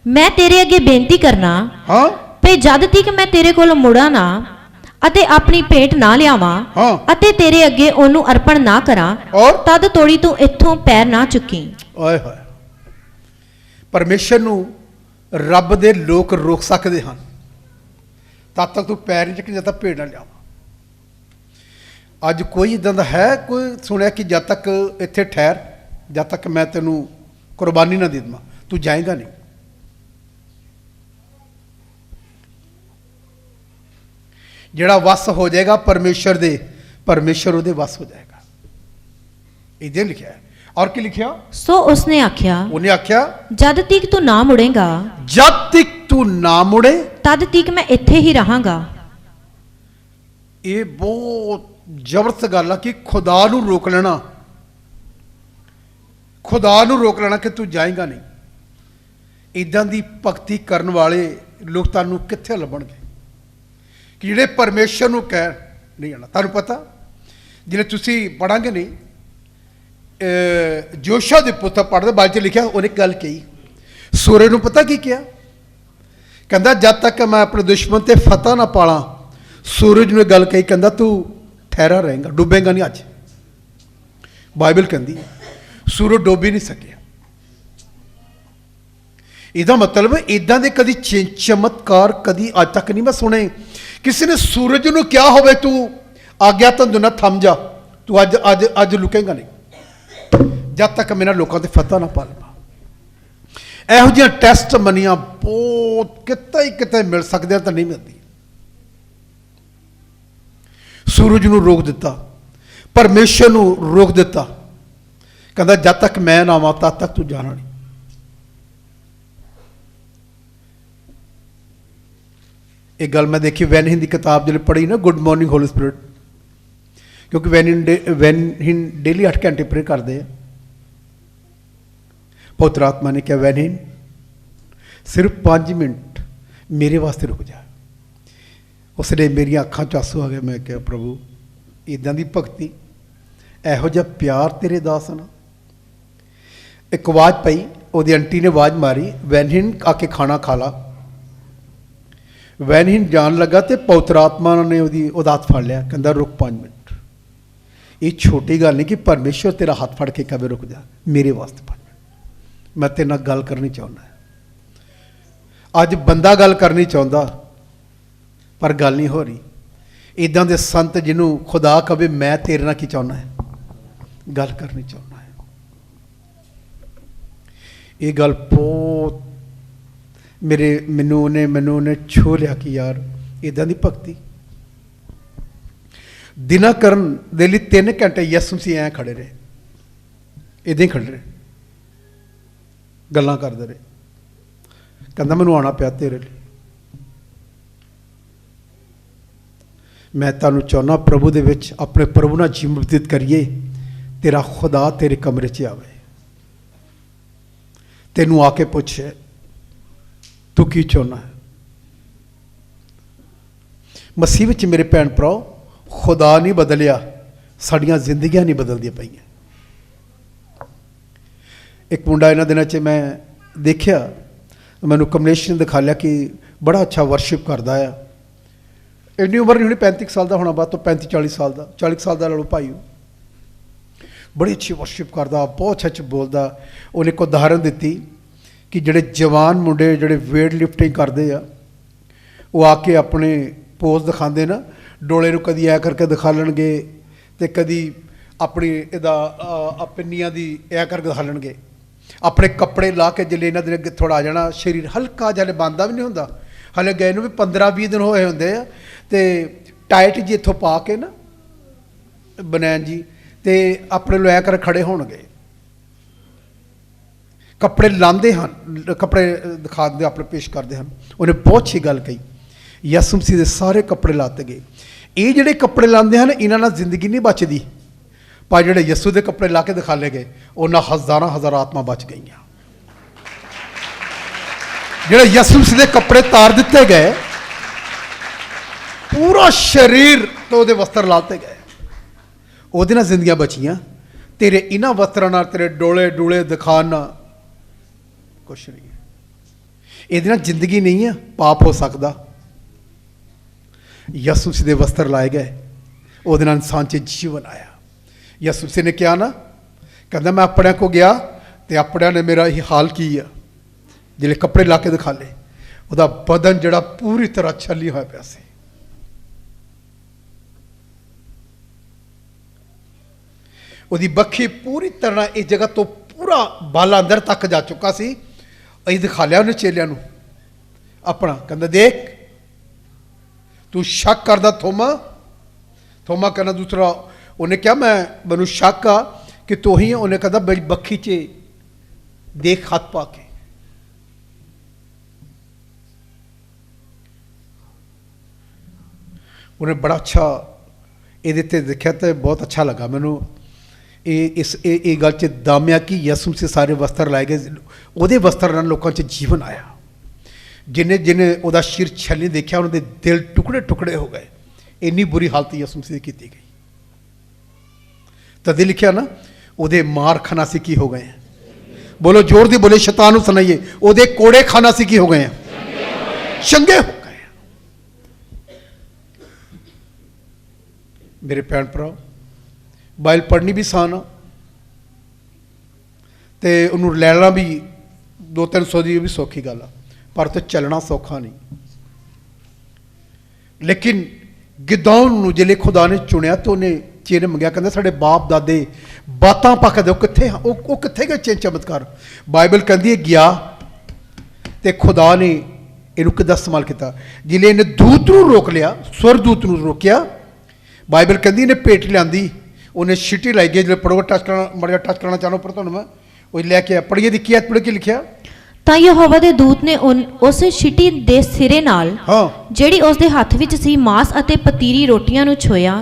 ਮੈਂ ਤੇਰੇ ਅੱਗੇ ਬੇਨਤੀ ਕਰਨਾ हाँ ਭਈ ਜਦ ਤੱਕ ਮੈਂ ਤੇਰੇ ਕੋਲ ਮੁੜਾਂ ਨਾ ਅਤੇ ਆਪਣੀ ਭੇਟ ਨਾ ਲਿਆਵਾਂ ਹਾਂ। ਅਤੇ ਤੇਰੇ ਅੱਗੇ ਉਹਨੂੰ ਅਰਪਣ ਨਾ ਕਰਾਂ, और ਤਦ ਤੋੜੀ ਤੂੰ ਇੱਥੋਂ ਪੈਰ ਨਾ ਚੁੱਕੀ। ओए होए, परमेश्वर नू रब दे लोक रोक सकते हैं, तब तक तू पैर नहीं चुकी जब तक भेड़ ना लियावा। अज कोई इदां दा है कोई सुनिया कि जब तक इत्थे ठहर, जब तक मैं तेनू कुर्बानी ना दे देवां तू जाएगा नहीं। जिहड़ा वस हो जाएगा परमेश्वर दे, परमेश्वर उहदे वस हो जाएगा। इदे लिखिया है। और की लिखिया? ਸੋ ਉਸਨੇ ਆਖਿਆ, उन्हें आख्या, ਜਦ ਤੱਕ ਤੂੰ ਨਾ ਮੁੜੇਗਾ जब तक तू ना मुड़े। ਤਦ ਤੱਕ ਮੈਂ ਇੱਥੇ ਹੀ ਰਹਾਂਗਾ। ये बहुत जबरदस्त गल है कि खुदा नू रोक लेना, खुदा नू रोक लेना कि तू जाएगा नहीं। इदां दी भगती करन वाले लोग तुहानू कित्थे लभणगे कि जिहड़े परमेश्वर नू कह नहीं आना। तुहानू पता जिहड़े तुसीं पढ़ांगे नहीं, जोशा दे पुत्तर पढ़दे बाइबल च लिखिया, उन्हें गल कही सूरज नू पता की किया, कहंदा जब तक मैं अपने दुश्मन ते फतह ना पाला, सूरज ने गल कही, कहंदा तू ठहरा रहेगा, डुबेगा नहीं। अज बाइबल कहती सूरज डुब ही नहीं सकिया। इसदा मतलब इदां दे कदी चमत्कार कदी अज तक नहीं मैं सुने। किसी ने सूरज नू क्या होवे तू आग्या तंदू ना थम जा, तू अज अज अज लुकेगा नहीं जब तक मेरा लोगों से फतह ना पा लवा। ਇਹੋ ਜਿਹੀਆਂ ਟੈਸਟ ਮਨੀਆਂ ਬਹੁਤ ਕਿਤੇ ਹੀ ਕਿਤੇ ਮਿਲ ਸਕਦੇ ਤਾਂ ਨਹੀਂ ਮਿਲਦੀ। ਸੂਰਜ ਨੂੰ ਰੋਕ ਦਿੱਤਾ, ਪਰਮੇਸ਼ਰ ਨੂੰ ਰੋਕ ਦਿੱਤਾ, ਕਹਿੰਦਾ ਜਦ ਤੱਕ ਮੈਂ ਨਾ ਆਵਾਂ ਤਦ ਤੱਕ ਤੂੰ ਜਾਣਾ ਨਹੀਂ। ਇਹ ਗੱਲ ਮੈਂ ਦੇਖੀ ਵੈਨਹਿਨ ਦੀ ਕਿਤਾਬ ਜਿਹੜੀ ਪੜ੍ਹੀ ਨਾ, ਗੁੱਡ ਮਾਰਨਿੰਗ ਹੋਲੀ ਸਪਿਰਿਟ, ਕਿਉਂਕਿ ਵੈਨਹਿਨ ਡੇਲੀ 8 ਘੰਟੇ ਪ੍ਰੇ ਕਰਦੇ ਆ। पवित्र आत्मा ने कहा वैनिन सिर्फ 5 मिनट मेरे वास्ते रुक जा। उसने मेरी अखां च आंसू आ गए। मैं क्या प्रभु इदां दी भगती, इहो जिहा प्यार तेरे दास ना। एक आवाज़ पई, ਉਹਦੀ आंटी ने आवाज़ मारी, वैनिन आके खाना खा ला। वैनिन जान लगा तो पवित्र आत्मा ने ਉਹਦਾ हथ फड़ लिया, कहता रुक 5 मिनट। ये छोटी गल नहीं कि परमेश्वर तेरा हाथ फड़ के कहे रुक जा, मेरे वास्ते 5 मिनट मैं तेरे नाल गल करनी चाहुंदा। अज बंदा गल करनी चाहुंदा पर गल नहीं हो रही। इदां दे संत जिन्हों खुदा कहे मैं तेरे नाल की चाहुंदा है, गल करनी चाहुंदा है। ये गल बहुत मैनू उन्हें छो लिया कि यार इदां दी भगती दिना करन दे लई 3 घंटे यसु मसीह ऐ खड़े रहे, इदां ही खड़े रहे, गल्लां करदे रहे। कहंदा मैनूं आना पिया तेरे लिए। मैं तुहानूं चाहुंदा प्रभु दे विच अपने प्रभु नाल जीवन बतीत करिए। तेरा खुदा तेरे कमरे च आवे, तैनूं आके पुछे तू की चाहुंदा है। मसीह विच मेरे भैन भराओ खुदा नहीं बदलिया, साड़ियाँ जिंदगियां नहीं बदलदियां पईयां। एक मुंडा इन्हां दिनां च मैं देखिया, मैनू कमलेश ने दिखा लिया कि बड़ा अच्छा वर्शिप करता है। इन्नी उम्र नहीं होनी, 35 साल का होना, बाद तो 35-40 साल का, 40 साल का लो भाई, बड़ी अच्छी वर्शिप करता, बहुत अच्छा बोलता। उन्हें एक उदाहरण दी कि जोड़े जवान मुंडे जोड़े वेट लिफ्टिंग करते हैं, वो आके अपने पोज दिखाते ना, डोले नूं कदी ऐ करके दिखा लैणगे ते कदी अपनी इहदा पिन्नियां दी ऐ करके दिखा लैणगे। अपने कपड़े ला के जिले इन्हां दे थोड़ा आ जाना, शरीर हल्का जिहा बांधा भी नहीं हुंदा, हाले गए नूं भी 15-20 दिन होए हुंदे आ, ते टाइट जी इत्थों पा के ना बनैन जी ते अपने लो ऐ कर खड़े होणगे। ਕੱਪੜੇ ਲਾਉਂਦੇ ਹਨ, ਕੱਪੜੇ ਦਿਖਾਉਂਦੇ ਆਪਣੇ ਪੇਸ਼ ਕਰਦੇ ਹਨ। ਉਹਨੇ ਬਹੁਤ ਅੱਛੀ ਗੱਲ ਕਹੀ, ਯਿਸੂ ਮਸੀਹ ਦੇ ਸਾਰੇ ਕੱਪੜੇ ਲਾਤੇ ਗਏ। ਇਹ ਜਿਹੜੇ ਕੱਪੜੇ ਲਾਉਂਦੇ ਹਨ ਇਹਨਾਂ ਨਾਲ ਜ਼ਿੰਦਗੀ ਨਹੀਂ ਬਚਦੀ, ਪਰ ਜਿਹੜੇ ਯਿਸੂ ਦੇ ਕੱਪੜੇ ਲਾ ਕੇ ਦਿਖਾ ਲਏ ਗਏ ਉਹਨਾਂ ਹਜ਼ਾਰਾਂ ਹਜ਼ਾਰਾਂ ਆਤਮਾ ਬਚ ਗਈਆਂ। ਜਿਹੜੇ ਯਿਸੂ ਮਸੀਹ ਦੇ ਕੱਪੜੇ ਤਾਰ ਦਿੱਤੇ ਗਏ, ਪੂਰਾ ਸਰੀਰ ਤੋਂ ਉਹਦੇ ਵਸਤਰ ਲਾਤੇ ਗਏ, ਉਹਦੇ ਨਾਲ ਜ਼ਿੰਦਗੀਆਂ ਬਚੀਆਂ। ਤੇਰੇ ਇਹਨਾਂ ਵਸਤਰਾਂ ਨਾਲ ਤੇਰੇ ਡੋਲੇ ਡੂਲੇ ਦਿਖਾਣ ਨਾਲ ਕੁਛ ਨਹੀਂ ਹੈ। ਇਹਦੇ ਨਾਲ ਜ਼ਿੰਦਗੀ ਨਹੀਂ ਹੈ, ਪਾਪ ਹੋ ਸਕਦਾ। ਯਿਸੂ ਮਸੀਹ ਦੇ ਵਸਤਰ ਲਾਏ ਗਏ, ਉਹਦੇ ਨਾਲ ਇਨਸਾਨ 'ਚ ਜੀਵਨ ਆਇਆ। ਯਿਸੂ ਮਸੀਹ ਨੇ ਕਿਹਾ ਨਾ, ਕਹਿੰਦਾ ਮੈਂ ਆਪਣਿਆਂ ਕੋ ਗਿਆ ਤੇ ਆਪਣਿਆਂ ਨੇ ਮੇਰਾ ਇਹ ਹਾਲ ਕੀ ਆ, ਜਿਹੜੇ ਕੱਪੜੇ ਲਾ ਕੇ ਦਿਖਾ ਲਏ। ਉਹਦਾ ਬਦਨ ਜਿਹੜਾ ਪੂਰੀ ਤਰ੍ਹਾਂ ਛੱਲੀ ਹੋਇਆ ਪਿਆ ਸੀ। ਉਹਦੀ ਬੱਖੀ ਪੂਰੀ ਤਰ੍ਹਾਂ ਇਸ ਜਗ੍ਹਾ ਤੋਂ ਪੂਰਾ ਬਾਲਾ ਅੰਦਰ ਤੱਕ ਜਾ ਚੁੱਕਾ ਸੀ। ਅਸੀਂ ਦਿਖਾ ਲਿਆ ਉਹਨੇ ਚੇਲਿਆਂ ਨੂੰ ਆਪਣਾ, ਕਹਿੰਦਾ ਦੇਖ ਤੂੰ ਸ਼ੱਕ ਕਰਦਾ ਥੋਮਾ। ਥੋਮਾ ਕਹਿੰਦਾ ਦੂਸਰਾ, ਉਹਨੇ ਕਿਹਾ ਮੈਨੂੰ ਸ਼ੱਕ ਆ ਕਿ ਤੂੰ ਹੀ। ਉਹਨੇ ਕਹਿੰਦਾ ਮੇਰੀ ਬੱਖੀ 'ਚ ਦੇਖ ਹੱਥ ਪਾ ਕੇ। ਉਹਨੇ ਬੜਾ ਅੱਛਾ ਇਹਦੇ ਤੇ ਦੇਖਿਆ ਤੇ ਬਹੁਤ ਅੱਛਾ ਲੱਗਾ ਮੈਨੂੰ। ਇਹ ਗੱਲ 'ਚ ਦਾਮਿਆ ਕਿ ਯਿਸੂ ਮਸੀਹ ਸਾਰੇ ਵਸਤਰ ਲਾਏ ਗਏ, ਉਹਦੇ ਵਸਤਰ ਨਾਲ ਲੋਕਾਂ 'ਚ ਜੀਵਨ ਆਇਆ। ਜਿਹਨੇ ਉਹਦਾ ਸਿਰ ਛੱਲੀ ਦੇਖਿਆ ਉਹਨਾਂ ਦੇ ਦਿਲ ਟੁਕੜੇ ਟੁਕੜੇ ਹੋ ਗਏ। ਇੰਨੀ ਬੁਰੀ ਹਾਲਤ ਯਿਸੂ ਮਸੀਹ ਦੀ ਕੀਤੀ ਗਈ। ਤਦੇ ਲਿਖਿਆ ਨਾ, ਉਹਦੇ ਮਾਰ ਖਾਣਾ ਸੀ ਕੀ ਹੋ ਗਏ हैं। ਬੋਲੋ ਜ਼ੋਰ ਦੀ, ਬੋਲੇ ਸ਼ੈਤਾਨ ਨੂੰ ਸੁਣਾਈਏ, ਉਹਦੇ ਕੋੜੇ ਖਾਣਾ ਸੀ ਕੀ ਹੋ ਗਏ हैं, ਚੰਗੇ ਹੋ ਗਏ। ਮੇਰੇ ਭੈਣ ਭਰਾ, ਬਾਈਬਲ ਪੜ੍ਹਨੀ ਵੀ ਆਸਾਨ ਆ ਤੇ ਉਹਨੂੰ ਲੈਣਾ ਵੀ 200-300 ਦੀ ਵੀ ਸੌਖੀ ਗੱਲ ਆ, ਪਰ ਤੇ ਚੱਲਣਾ ਸੌਖਾ ਨਹੀਂ। ਲੇਕਿਨ ਗਿਦੌਨ ਨੂੰ ਜਿਹੜੇ ਖੁਦਾ ਨੇ ਚੁਣਿਆ ਤੇ ਉਹਨੇ ਚੇਨ ਮੰਗਿਆ, ਕਹਿੰਦਾ ਸਾਡੇ ਬਾਪ ਦਾਦੇ ਬਾਤਾਂ ਪੱਕ ਦਿਓ, ਕਿੱਥੇ ਉਹ ਕਿੱਥੇ ਗਏ ਚੇਨ ਚਮਤਕਾਰ। ਬਾਈਬਲ ਕਹਿੰਦੀ ਹੈ ਗਿਆ ਤੇ ਖੁਦਾ ਨੇ ਇਹਨੂੰ ਕਿੱਦਾਂ ਇਸਤੇਮਾਲ ਕੀਤਾ। ਜਿਲੇ ਇਹਨੇ ਦੂਤ ਨੂੰ ਰੋਕ ਲਿਆ, ਸਵਰਦੂਤ ਨੂੰ ਰੋਕਿਆ, ਬਾਈਬਲ ਕਹਿੰਦੀ ਇਹਨੇ ਭੇਟ ਲਿਆਂਦੀ, ਉਹਨੇ ਛਿੱਟੀ ਲਾਈ ਗਈ। ਜਿਹੜੇ ਪੜੋਗਾ ਟੱਚ ਕਰਨਾ, ਮੜਿਆ ਟੱਚ ਕਰਨਾ ਚਾਹੋ ਪਰ ਤੁਹਾਨੂੰ ਮੈਂ ਉਹ ਲੈ ਕੇ ਪੜ੍ਹੀਏ, ਦੇਖੀਏ ਪੜ੍ਹ ਕੇ ਲਿਖਿਆ। ਤਾਂ ਯਹੋਵਾ ਦੇ ਦੂਤ ਨੇ ਉਸ ਛਿਟੀ ਦੇ ਸਿਰੇ ਨਾਲ ਜਿਹੜੀ ਉਸ ਦੇ ਹੱਥ ਵਿੱਚ ਸੀ ਮਾਸ ਅਤੇ ਪਤੀਰੀ ਰੋਟੀਆਂ ਨੂੰ ਛੋਇਆ,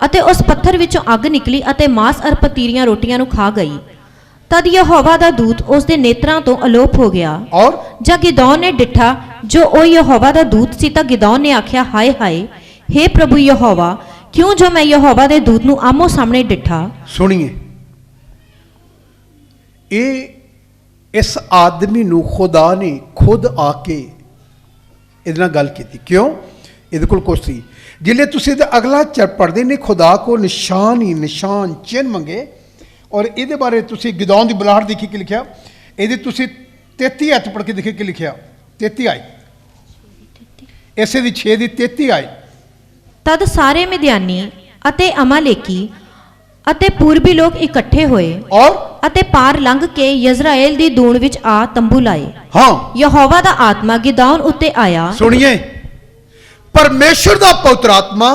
ਅਤੇ ਉਸ ਪੱਥਰ ਵਿੱਚੋਂ ਅੱਗ ਨਿਕਲੀ ਅਤੇ ਮਾਸ ਅਰ ਪਤੀਰੀਆਂ ਰੋਟੀਆਂ ਨੂੰ ਖਾ ਗਈ। ਤਦ ਯਹੋਵਾ ਦਾ ਦੂਤ ਉਸ ਦੇ ਨੇਤਰਾਂ ਤੋਂ ਅਲੋਪ ਹੋ ਗਿਆ। ਜਦ ਗਿਦੌਨ ਨੇ ਡਿੱਠਾ ਜੋ ਉਹ ਯਹੋਵਾ ਦਾ ਦੂਤ ਸੀ, ਤਾਂ ਗਿਦੌਨ ਨੇ ਆਖਿਆ, ਹਾਏ ਹਾਏ, हे ਪ੍ਰਭੂ ਯਹੋਵਾ, ਕਿਉਂ ਜੋ ਮੈਂ ਯਹੋਵਾ ਦੇ ਦੂਤ ਨੂੰ ਆਮੋ ਸਾਹਮਣੇ ਡਿੱਠਾ। ਸੁਣੀਏ, ਇਸ ਆਦਮੀ ਨੂੰ ਖੁਦਾ ਨੇ ਖੁਦ ਆ ਕੇ ਇਹਦੇ ਨਾਲ ਗੱਲ ਕੀਤੀ। ਕਿਉਂ? ਇਹਦੇ ਕੋਲ ਕੁਛ ਸੀ। ਜਿਲੇ ਤੁਸੀਂ ਇਹਦਾ ਅਗਲਾ ਪੜ੍ਹਦੇ ਨੇ, ਖੁਦਾ ਕੋ ਨਿਸ਼ਾਨ ਹੀ ਨਿਸ਼ਾਨ ਚਿੰਨ ਮੰਗੇ। ਔਰ ਇਹਦੇ ਬਾਰੇ ਤੁਸੀਂ ਗਿਦੌਨ ਦੀ ਬੁਲਾਹਟ ਦੇਖੀ ਕਿ ਲਿਖਿਆ। ਇਹਦੇ ਤੁਸੀਂ 33 ਹੱਥ ਪੜ੍ਹ ਕੇ ਦੇਖੇ ਕਿ ਲਿਖਿਆ, 33 ਆਏ, ਇਸੇ ਦੀ 6 ਦੀ 33 ਆਏ। ਤਦ ਸਾਰੇ ਮਿਦਿਆਨੀ ਅਤੇ ਅਮਾਲੇਕੀ ਅਤੇ ਪੂਰਬੀ ਲੋਕ ਇਕੱਠੇ ਹੋਏ ਅਤੇ ਪਾਰ ਲੰਘ ਕੇ ਯਜ਼ਰਾਏਲ ਦੀ ਦੂਣ ਵਿੱਚ ਆ ਤੰਬੂ ਲਾਏ। ਯਹੋਵਾ ਦਾ ਆਤਮਾ ਗਿਦੌਨ ਉੱਤੇ ਆਇਆ। ਸੁਣੀਏ, ਪਰਮੇਸ਼ਰ ਦਾ ਪਵਿੱਤਰ ਆਤਮਾ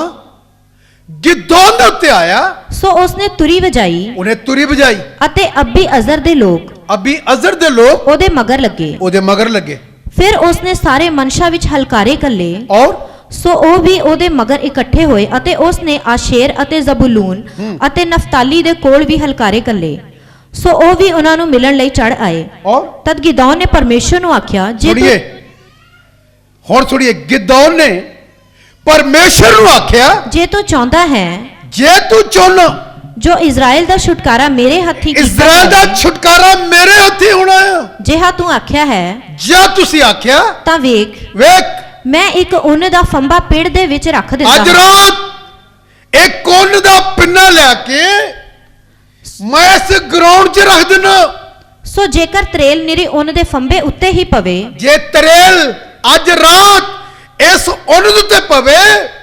ਗਿਦੌਨ ਦੇ ਉੱਤੇ ਆਇਆ। ਸੋ ਉਸਨੇ ਤੁਰੀ ਵਜਾਈ, ਉਹਨੇ ਤੁਰੀ ਵਜਾਈ ਅਤੇ ਅਬੀ ਅਜ਼ਰ ਦੇ ਲੋਕ ਉਹਦੇ ਮਗਰ ਲੱਗੇ। ਫਿਰ ਉਸਨੇ ਸਾਰੇ ਮਨਸ਼ਾ ਵਿੱਚ ਹਲਕਾਰੇ ਕੱਲੇ, ਸੋ ਉਹ ਵੀ ਉਹਦੇ ਮਗਰ ਇਕੱਠੇ ਹੋਏ, ਅਤੇ ਉਸਨੇ ਆਸ਼ੇਰ ਅਤੇ ਜ਼ਬੂਲੂਨ ਅਤੇ ਨਫਤਾਲੀ ਦੇ ਕੋਲ ਵੀ ਹਲਕਾਰੇ ਕੱਲੇ, ਸੋ ਉਹ ਵੀ ਉਹਨਾਂ ਨੂੰ ਮਿਲਣ ਲਈ ਚੜ ਆਏ। ਤਦ ਗਿਦੌਨ ਨੇ ਪਰਮੇਸ਼ਰ ਨੂੰ ਆਖਿਆ, ਹੁਣ ਸੁਣੀਏ, ਗਿਦੌਨ ਨੇ ਪਰਮੇਸ਼ਰ ਨੂੰ ਆਖਿਆ, ਜੇ ਤੂੰ ਚਾਹੁੰਦਾ ਹੈ, ਜੇ ਤੂੰ ਚਾਹੁੰਦਾ ਜੋ ਇਜ਼ਰਾਈਲ ਦਾ ਛੁਟਕਾਰਾ ਮੇਰੇ ਹੱਥੀ ਹੋਣਾ ਹੈ, ਜਿਹਾ ਤੂੰ ਆਖਿਆ ਹੈ, ਜੇ ਤੁਸੀਂ ਆਖਿਆ ਤਾਂ ਵੇਖ ਮੈਂ ਇੱਕ ਉੱਨ ਦਾ ਫੰਬਾ ਪੇੜ ਦੇ ਵਿੱਚ ਰੱਖ ਦਿੱਤਾ। ਅੱਜ ਰਾਤ ਇੱਕ ਉੱਨ ਦਾ ਪਿੰਨਾ ਲੈ ਕੇ ਮੈਂ ਇਸ ਗਰਾਊਂਡ 'ਚ ਰੱਖ ਦਿਨਾ। ਸੋ ਜੇਕਰ ਤਰੇਲ ਨਿਰੀ ਉੱਨ ਦੇ ਫੰਬੇ ਉੱਤੇ ਹੀ ਪਵੇ, ਜੇ ਤਰੇਲ ਅੱਜ ਰਾਤ ਇਸ ਉੱਨ ਉੱਤੇ ਪਵੇ,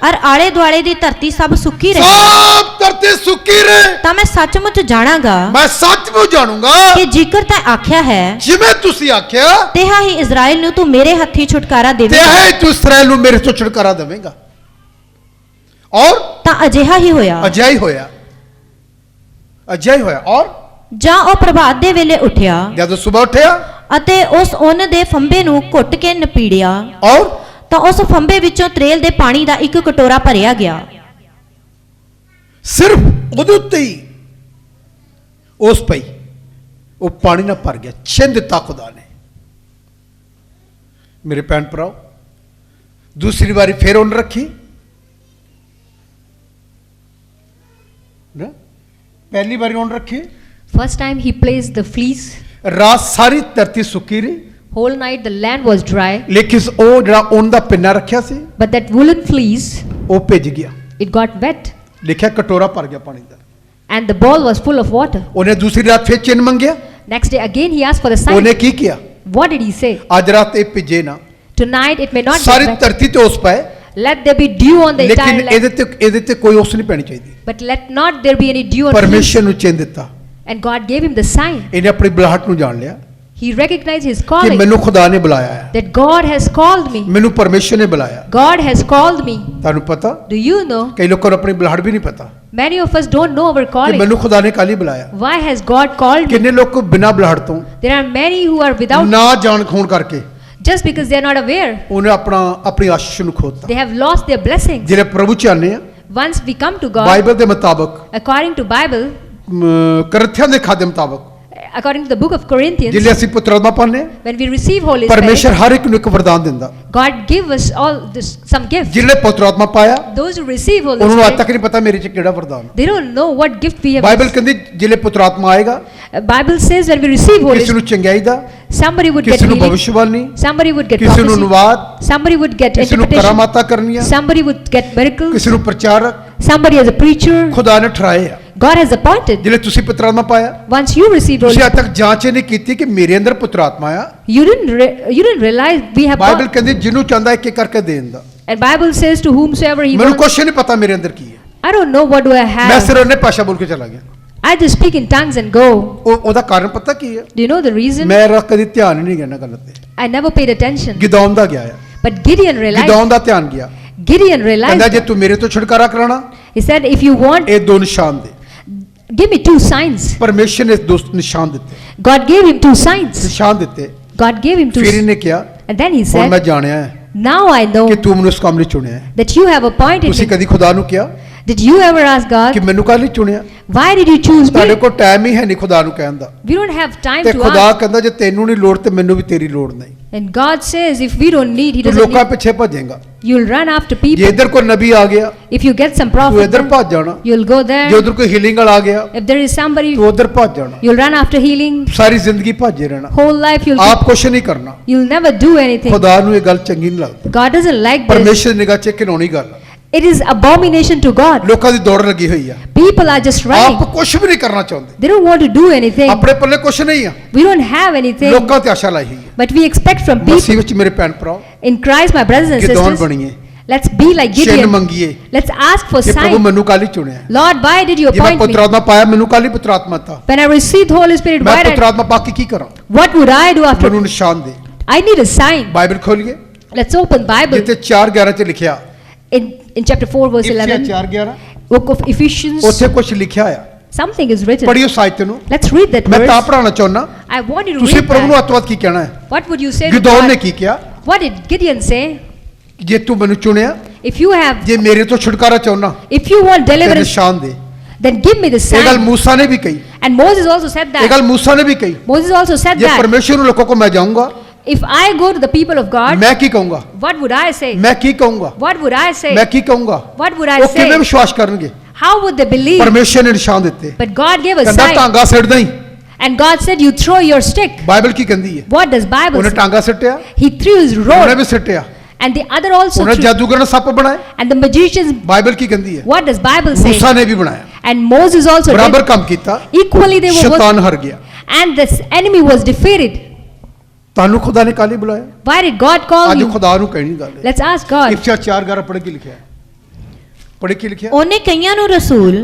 ਔਰ ਆਲੇ ਦੁਆਲੇ ਦੀ ਧਰਤੀ ਸਭ ਸੁੱਕੀ ਰਹੇ, ਤਾਂ ਮੈਂ ਸੱਚਮੁੱਚ ਜਾਣਾਂਗਾ, ਕਿ ਜੇਕਰ ਤੈਂ ਆਖਿਆ ਹੈ, ਜਿਵੇਂ ਤੁਸੀਂ ਆਖਿਆ, ਤਿਹਾ ਹੀ ਇਜ਼ਰਾਈਲ ਨੂੰ ਤੂੰ ਮੇਰੇ ਹੱਥੀ ਛੁਟਕਾਰਾ ਦੇਵੇਂਗਾ। ਔਰ ਤਾਂ ਅਜਿਹਾ ਹੀ ਹੋਇਆ। ਔਰ ਜਾਂ ਉਹ ਪ੍ਰਭਾਤ ਦੇ ਵੇਲੇ ਉੱਠਿਆ ਜਦੋਂ ਸਵੇਰ ਉੱਠਿਆ ਅਤੇ ਉਸ ਉੱਨ ਦੇ ਫੰਬੇ ਨੂੰ ਘੁੱਟ ਕੇ ਨਪੀੜਿਆ ਔਰ ਤਾਂ ਉਸ ਫੰਬੇ ਵਿੱਚੋਂ ਤਰੇਲ ਦੇ ਪਾਣੀ ਦਾ ਇੱਕ ਕਟੋਰਾ ਭਰਿਆ ਗਿਆ। ਸਿਰਫ ਉਹਦੇ ਉੱਤੇ ਹੀ ਉਸ ਪਈ ਉਹ ਪਾਣੀ ਨਾਲ ਭਰ ਗਿਆ, ਛਿੰਨ ਦਿੱਤਾ ਖੁਦਾ ਨੇ। ਮੇਰੇ ਭੈਣ ਭਰਾਓ, ਦੂਸਰੀ ਵਾਰੀ ਫੇਰ ਉਹਨੇ ਰੱਖੀ ਨਾ, ਪਹਿਲੀ ਵਾਰੀ ਉਹਨੇ ਰੱਖੀ, First time he placed the fleece. ਰਾਤ ਸਾਰੀ ਧਰਤੀ ਸੁੱਕੀ ਰਹੀ, Whole night the land was dry. ਲੇਕਿਨ ਉਹ ਜਿਹੜਾ ਉਹਨ ਦਾ ਪਿੰਨਾ ਰੱਖਿਆ ਸੀ But that woolen fleece, ਉਹ ਭਿੱਜ ਗਿਆ। it got wet. ਲਿਖਿਆ ਕਟੋਰਾ ਭਰ ਗਿਆ ਪਾਣੀ ਦਾ। And the bowl was full of water. ਉਹਨੇ ਦੂਸਰੀ ਰਾਤ ਫੇਰ ਚਿੰਨ ਮੰਗਿਆ, Next day again he asked for the sign. ਉਹਨੇ ਕੀ ਕੀਤਾ? What did he say? ਅੱਜ ਰਾਤ ਇਹ ਭਿੱਜੇ ਨਾ, Tonight it may not sorry be wet. ਧਰਤੀ ਤੇ ਉਸ ਪਏ, Let there be dew on the ਲੇਕਿਨ entire land. ਇਹਦੇ ਤੇ ਕੋਈ ਉਸ ਨਹੀਂ ਪੈਣੀ ਚਾਹੀਦੀ। But let not there be any dew on fleece. ਪਰਮੇਸ਼ਰ ਨੂੰ ਚਿੰਨ ਦਿੱਤਾ, And God gave him the sign. ਇਹਨੇ ਆਪਣੀ ਬੁਲਾਹਟ ਨੂੰ ਜਾਣ ਲਿਆ He recognized his ਕਿ calling. ਮੈਨੂੰ ਖੁਦਾ ਨੇ ਬੁਲਾਇਆ ਹੈ, That God has called me. ਮੈਨੂੰ ਪਰਮੇਸ਼ਰ ਨੇ ਬੁਲਾਇਆ। God has called me. ਤੁਹਾਨੂੰ ਪਤਾ, Do you know? ਕਈ ਲੋਕਾਂ ਨੂੰ ਆਪਣੀ ਬੁਲਾਹਟ ਵੀ ਨਹੀਂ ਪਤਾ Many of us don't know our ਕਿ calling. ਮੈਨੂੰ ਖੁਦਾ ਨੇ ਕਾਲੀ ਬੁਲਾਇਆ। Why has God called me? ਕਿੰਨੇ ਲੋਕ ਬਿਨਾਂ ਬੁਲਾਹਟ ਤੋਂ There are many who are without, ਨਾ ਜਾਣ ਖੂਨ ਕਰਕੇ just because they are not aware. ਉਹਨੇ ਆਪਣੀ ਆਸ਼ੀਸ਼ ਨੂੰ ਖੋਤਾ। They have lost their blessings. ਜਿਹੜੇ ਪ੍ਰਭੂ ਚਾਹਨੇ ਆ Once we come to God, Bible ਦੇ ਮੁਤਾਬਕ, according to Bible, ਕਰਥਿਆਂ ਦੇ ਖਾਦੇ ਮੁਤਾਬਕ, according to the book of Corinthians, ਜਿਹੜੇ ਅਸੀਂ ਪੁੱਤਰ ਆਤਮਾ ਪਾਉਂਦੇ ਹਾਂ, when we receive Holy ਪਰਮੇਸ਼ਰ Spirit, ਹਰ ਇੱਕ ਨੂੰ ਇੱਕ ਵਰਦਾਨ ਦਿੰਦਾ। God give us all this, some gifts. ਜਿਹਨੇ ਪੁੱਤਰ ਆਤਮਾ ਪਾਇਆ Those who receive Holy ਉਹਨਾਂ ਨੂੰ ਅੱਜ Spirit, ਤੱਕ ਨਹੀਂ ਪਤਾ ਮੇਰੇ 'ਚ ਕਿਹੜਾ ਵਰਦਾਨ। they don't know what gift we have. Bible ਕਹਿੰਦੀ ਜਿਹੜੇ ਪੁੱਤਰ ਆਤਮਾ ਆਏਗਾ, Bible says when we receive Holy ਕਿਸੇ ਨੂੰ Spirit, ਚੰਗਿਆਈ the, somebody would get ਕਿਸੇ ਨੂੰ healing, ਭਵਿਸ਼ਵਾਣੀ, somebody would get ਕਿਸੇ ਨੂੰ prophecy, ਅਨੁਵਾਦ, somebody would get ਕਿਸੇ ਨੂੰ interpretation, ਕਰਾਮਾਤਾਂ ਕਰਨੀਆਂ, somebody would get miracles, ਕਿਸੇ ਨੂੰ ਪ੍ਰਚਾਰਕ, somebody as a preacher. ਖੁਦਾ ਨੇ ਠਰਾਏ ਆ। God has appointed. ਜਿਹੜੇ ਤੁਸੀਂ ਪੁੱਤਰ ਆਤਮਾ ਪਾਇਆ, Once you receive Holy ਤੁਸੀਂ ਅੱਜ Spirit, ਤੱਕ ਜਾਂਚ ਨਹੀਂ ਕੀਤੀ ਕਿ ਮੇਰੇ ਅੰਦਰ ਪੁੱਤਰ ਆਤਮਾ ਆ। you didn't realize we have Bible God. ਕਹਿੰਦੀ ਜਿਹਨੂੰ ਚਾਹੁੰਦਾ ਇੱਕ ਇੱਕ ਕਰਕੇ ਦੇ ਦਿੰਦਾ। And Bible says to whomsoever he ਮੈਨੂੰ wants. ਕੁਛ ਨਹੀਂ ਪਤਾ ਮੇਰੇ ਅੰਦਰ ਕੀ ਹੈ, I don't know what do I ਮੈਂ have. ਸਿਰਫ ਉਹਨੇ ਭਾਸ਼ਾ ਬੋਲ ਕੇ ਚਲਾ ਗਿਆ। I just speak in tongues and go. ਉਹਦਾ ਕਾਰਨ ਪਤਾ ਕੀ ਹੈ? Do you know the reason? ਮੈਂ ਕਦੀ ਧਿਆਨ ਹੀ ਨਹੀਂ ਗਿਆ ਨਾ ਗੱਲ ਤੇ। I never paid attention. ਗਿਦੌਨ ਦਾ ਗਿਆ ਆ, But Gideon realized. ਗਿਦੌਨ ਦਾ ਧਿਆਨ ਗਿਆ, Gideon ਕਹਿੰਦਾ realized. ਜੇ ਤੂੰ ਮੇਰੇ ਤੋਂ ਛੁਟਕਾਰਾ ਕਰਾਣਾ, He said, if you want, ਇਹ ਦੋ ਨਿਸ਼ਾਨ ਦੇ। give me 2 signs. ਪਰਮੇਸ਼ਰ ਨੇ ਦੋ ਨਿਸ਼ਾਨ ਦਿੱਤੇ, God gave him 2 signs. ਨਿਸ਼ਾਨ ਦਿੱਤੇ। God gave him 2. ਫਿਰ ਇਹਨੇ ਕਿਹਾ, And then he ਹੁਣ ਮੈਂ said, ਜਾਣਿਆ ਹੈ now I know ਕਿ ਤੂੰ ਮੈਨੂੰ ਇਸ ਕੰਮ ਲਈ ਚੁਣਿਆ ਹੈ। that you have appointed ਤੁਸੀਂ me. ਕਦੀ ਖੁਦਾ ਨੂੰ ਕਿਹਾ Did you ever ask ਕਿ God, ਮੈਨੂੰ ਕਾਹਦੇ ਲਈ ਚੁਣਿਆ? why did you choose ਤੁਹਾਡੇ me? ਕੋਲ ਟਾਈਮ ਹੀ ਹੈ ਨਹੀਂ ਖੁਦਾ ਨੂੰ ਕਹਿਣ ਦਾ। We don't have time ਤੇ to ਖੁਦਾ ask. ਕਹਿੰਦਾ ਜੇ ਤੈਨੂੰ ਨਹੀਂ ਲੋੜ ਤੇ ਮੈਨੂੰ ਵੀ ਤੇਰੀ ਲੋੜ ਨਹੀਂ। And God says, if we don't need, He ਤੂੰ doesn't ਲੋਕਾਂ need. ਪਿੱਛੇ ਭੱਜੇਗਾ। You'll run after ਜੇ people. ਇੱਧਰ ਕੋਈ ਨਬੀ ਆ ਗਿਆ If you get some ਤੂੰ prophet, ਇੱਧਰ then ਭੱਜ ਜਾਣਾ, you'll go ਜੇ there. ਉਧਰ ਕੋਈ ਹੀਲਿੰਗ ਵਾਲਾ ਆ ਗਿਆ If there is somebody, ਤੂੰ ਉਧਰ ਭੱਜ ਜਾਣਾ। you'll run after healing. ਸਾਰੀ ਜ਼ਿੰਦਗੀ ਭੱਜੇ ਰਹਿਣਾ, Whole life you'll ਆਪ ਕੁਛ ਨਹੀਂ ਕਰਨਾ। you'll never do anything. ਖੁਦਾ ਨੂੰ ਇਹ ਗੱਲ ਚੰਗੀ ਨਹੀਂ ਲੱਗਦੀ। God doesn't like this. ਪਰਮੇਸ਼ਰ ਦੀ ਨਿਗਾਹ 'ਚ ਘਿਨਾਉਣੀ ਗੱਲ। It is abomination to God. ਲੋਕਾਂ ਦੀ ਦੌੜ ਲੱਗੀ ਹੋਈ ਆ, People are just running. ਆਪ ਕੁਛ ਵੀ ਨਹੀਂ ਕਰਨਾ ਚਾਹੁੰਦੇ, They don't want to do anything. ਆਪਣੇ ਪੱਲੇ ਕੁਛ ਨਹੀਂ ਆ, We don't have anything. ਲੋਕਾਂ ਤੇ ਆਸ਼ਾ ਲਾਈ ਹੋਈ ਹੈ। But we expect from people. ਮਸੀਹ ਵਿੱਚ ਮੇਰੇ ਭੈਣ ਭਰਾ, In Christ, my brothers and ਗਿਦੌਨ sisters, ਬਣੀਏ, let's be like ਚਿੰਨ Gideon. ਮੰਗੀਏ Let's ask for ਕਿ ਪ੍ਰਭੂ sign. ਮੈਨੂੰ ਕਾਲੀ ਚੁਣਿਆ। Lord, why did you ਜੇ ਮੈਂ appoint me? ਪੁੱਤਰ ਆਤਮਾ ਪਾਇਆ, ਮੈਨੂੰ ਕਾਲੀ ਪੁੱਤਰ ਆਤਮਾ ਦਿੱਤਾ, When I received Holy Spirit, ਮੈਂ why ਪੁੱਤਰ did ਆਤਮਾ ਪਾ ਕੇ ਕੀ ਕਰਾਂ? what would I do after? ਮੈਨੂੰ ਨਿਸ਼ਾਨ ਦੇ। I need a sign. Bible ਖੋਲੀਏ, Let's open Bible ਜਿੱਥੇ 4:11 ਚ ਲਿਖਿਆ, in chapter 4 verse 11. 4:11 Book of Ephesians. ਉੱਥੇ ਕੁਝ ਲਿਖਿਆ ਆ। Something is written. ਪੜ੍ਹਿਓ ਸਾਹਿਤ ਨੂੰ। Let's read that ਮੈਂ ਤਾਂ verse. ਪੜਾਉਣਾ ਚਾਹੁੰਦਾ, I want you to ਤੁਸੀਂ read ਪ੍ਰਭੂ ਨੂੰ that. ਅੱਤਵਾਦ ਕੀ ਕਹਿਣਾ ਹੈ? What would you say to ਗਿਦੌਨ ਨੇ God? ਕੀ ਕਿਹਾ? What did Gideon say? ਜੇ ਤੂੰ ਮੈਨੂੰ ਚੁਣਿਆ, If you have, ਜੇ ਮੇਰੇ ਤੋਂ ਛੁਟਕਾਰਾ ਚਾਹੁੰਦਾ if you want ਤੇ deliverance, ਨਿਸ਼ਾਨ ਦੇ। then give me the ਇਹ ਗੱਲ sign. ਮੂਸਾ ਨੇ ਵੀ ਕਹੀ, And Moses also said ਇਹ that. ਗੱਲ ਮੂਸਾ ਨੇ ਵੀ ਕਹੀ, Moses also said ਜੇ that. ਪਰਮੇਸ਼ਰ ਨੂੰ ਲੋਕਾਂ ਕੋ ਮੈਂ ਜਾਊਂਗਾ, If I go to the people of God, ਮੈਂ ਕੀ ਕਹੂੰਗਾ? what would I say? ਮੈਂ ਕੀ ਕਹੂੰਗਾ? What would I say? ਮੈਂ ਕੀ ਕਹੂੰਗਾ? What would I ਉਹ ਕਿਵੇਂ say? ਵਿਸ਼ਵਾਸ ਕਰਨਗੇ? How would they believe? ਪਰਮੇਸ਼ਰ ਨੇ ਨਿਸ਼ਾਨ ਦਿੱਤੇ। But God gave a ਕਹਿੰਦਾ sign. ਟਾਂਗਾ ਸਿੱਟਦਾ ਹੀ। And God said, you throw your stick. Bible ਕੀ ਕਹਿੰਦੀ ਹੈ? What does Bible ਉਹਨੇ say? Tonga ਸਿੱਟਿਆ, He threw his ਉਹਨੇ rod. We ਸਿੱਟਿਆ, And the other also ਉਹਨੇ threw. ਜਾਦੂਗਰ ਨੇ ਸੱਪ ਬਣਾਏ। And the magicians, ਬਾਈਬਲ ਕੀ ਕਹਿੰਦੀ ਹੈ? what does Bible say? ਮੂਸਾ ਨੇ ਵੀ ਬਣਾਇਆ, And Moses also ਬਰਾਬਰ did. ਕੰਮ ਕੀਤਾ, Equally they were working. ਸ਼ੈਤਾਨ ਹਾਰ ਗਿਆ। And this enemy was defeated. ਤੁਹਾਨੂੰ ਖੁਦਾ ਨੇ ਕਾਲੀ ਬੁਲਾਇਆ? Why did God call ਅੱਜ you? ਖੁਦਾ ਨੂੰ ਕਹਿਣੀ ਗੱਲ ਹੈ। Let's ask God. ਇਫਸਿਆ 4:11 ਪੜ੍ਹ ਕੇ ਲਿਖਿਆ, ਪੜ੍ਹ ਕੇ ਲਿਖਿਆ। ਉਹਨੇ ਕਈਆਂ ਨੂੰ ਰਸੂਲ,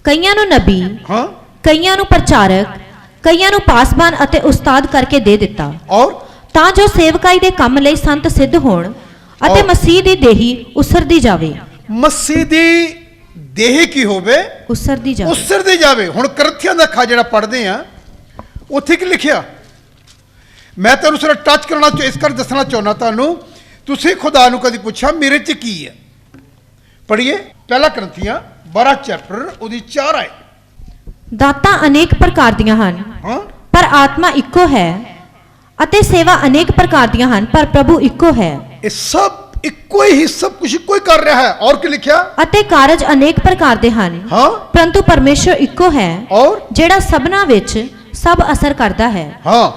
ਕਈਆਂ ਨੂੰ ਨਬੀ, ਹਾਂ, ਕਈਆਂ ਨੂੰ ਪ੍ਰਚਾਰਕ, ਕਈਆਂ ਨੂੰ ਪਾਸਬਾਨ ਅਤੇ ਉਸਤਾਦ ਕਰਕੇ ਦੇ ਦਿੱਤਾ, ਔਰ ਤਾਂ ਜੋ ਸੇਵਕਾਈ ਦੇ ਕੰਮ ਲਈ ਸੰਤ ਸਿੱਧ ਹੋਣ ਅਤੇ ਔਰ- ਮਸੀਹ ਦੀ ਦੇਹੀ ਉਸਰਦੀ ਜਾਵੇ। ਮਸੀਹ ਦੀ ਦੇਹ ਕੀ ਹੋਵੇ ਉਸਰਦੀ ਜਾਵੇ। ਉਸਰਦੀ ਜਾਵੇ। ਹੁਣ ਕਰੰਥੀਆਂ ਦਾ ਅੱਖਾਂ ਜਿਹੜਾ ਪੜ੍ਹਦੇ ਆ ਉੱਥੇ ਕੀ ਲਿਖਿਆ, ਮੈਂ ਤੁਹਾਨੂੰ ਸਿਰਫ ਟੱਚ ਕਰਨਾ ਇਸ ਕਰ ਦੱਸਣਾ ਚਾਹੁੰਦਾ ਤੁਹਾਨੂੰ, ਤੁਸੀਂ ਖੁਦਾ ਨੂੰ ਕਦੀ ਪੁੱਛਿਆ ਮੇਰੇ 'ਚ ਕੀ ਹੈ? ਪੜ੍ਹੀਏ ਪਹਿਲਾ ਕਰੰਥੀਆਂ 12 ਚੈਪਟਰ ਉਹਦੀ 4 ਆਏ। ਦਾਤਾਂ ਅਨੇਕ ਪ੍ਰਕਾਰ ਦੀਆਂ ਹਨ ਹਾਂ, ਪਰ ਆਤਮਾ ਇੱਕੋ ਹੈ, ਅਤੇ ਸੇਵਾ ਅਨੇਕ ਪ੍ਰਕਾਰ ਦੀਆਂ ਹਨ ਪਰ ਪ੍ਰਭੂ ਇੱਕੋ ਹੈ। ਇਹ ਸਭ ਇੱਕੋ ਹੀ, ਸਭ ਕੁਝ ਇੱਕੋ ਹੀ ਕਰ ਰਿਹਾ ਹੈ। ਔਰ ਕੀ ਲਿਖਿਆ? ਅਤੇ ਕਾਰਜ ਅਨੇਕ ਪ੍ਰਕਾਰ ਦੇ ਹਨ, ਹਾਂ, ਪਰੰਤੂ ਪਰਮੇਸ਼ਰ ਇੱਕੋ ਹੈ ਔਰ ਜਿਹੜਾ ਸਭਨਾਂ ਵਿੱਚ ਸਭ ਅਸਰ ਕਰਦਾ ਹੈ। ਹਾਂ,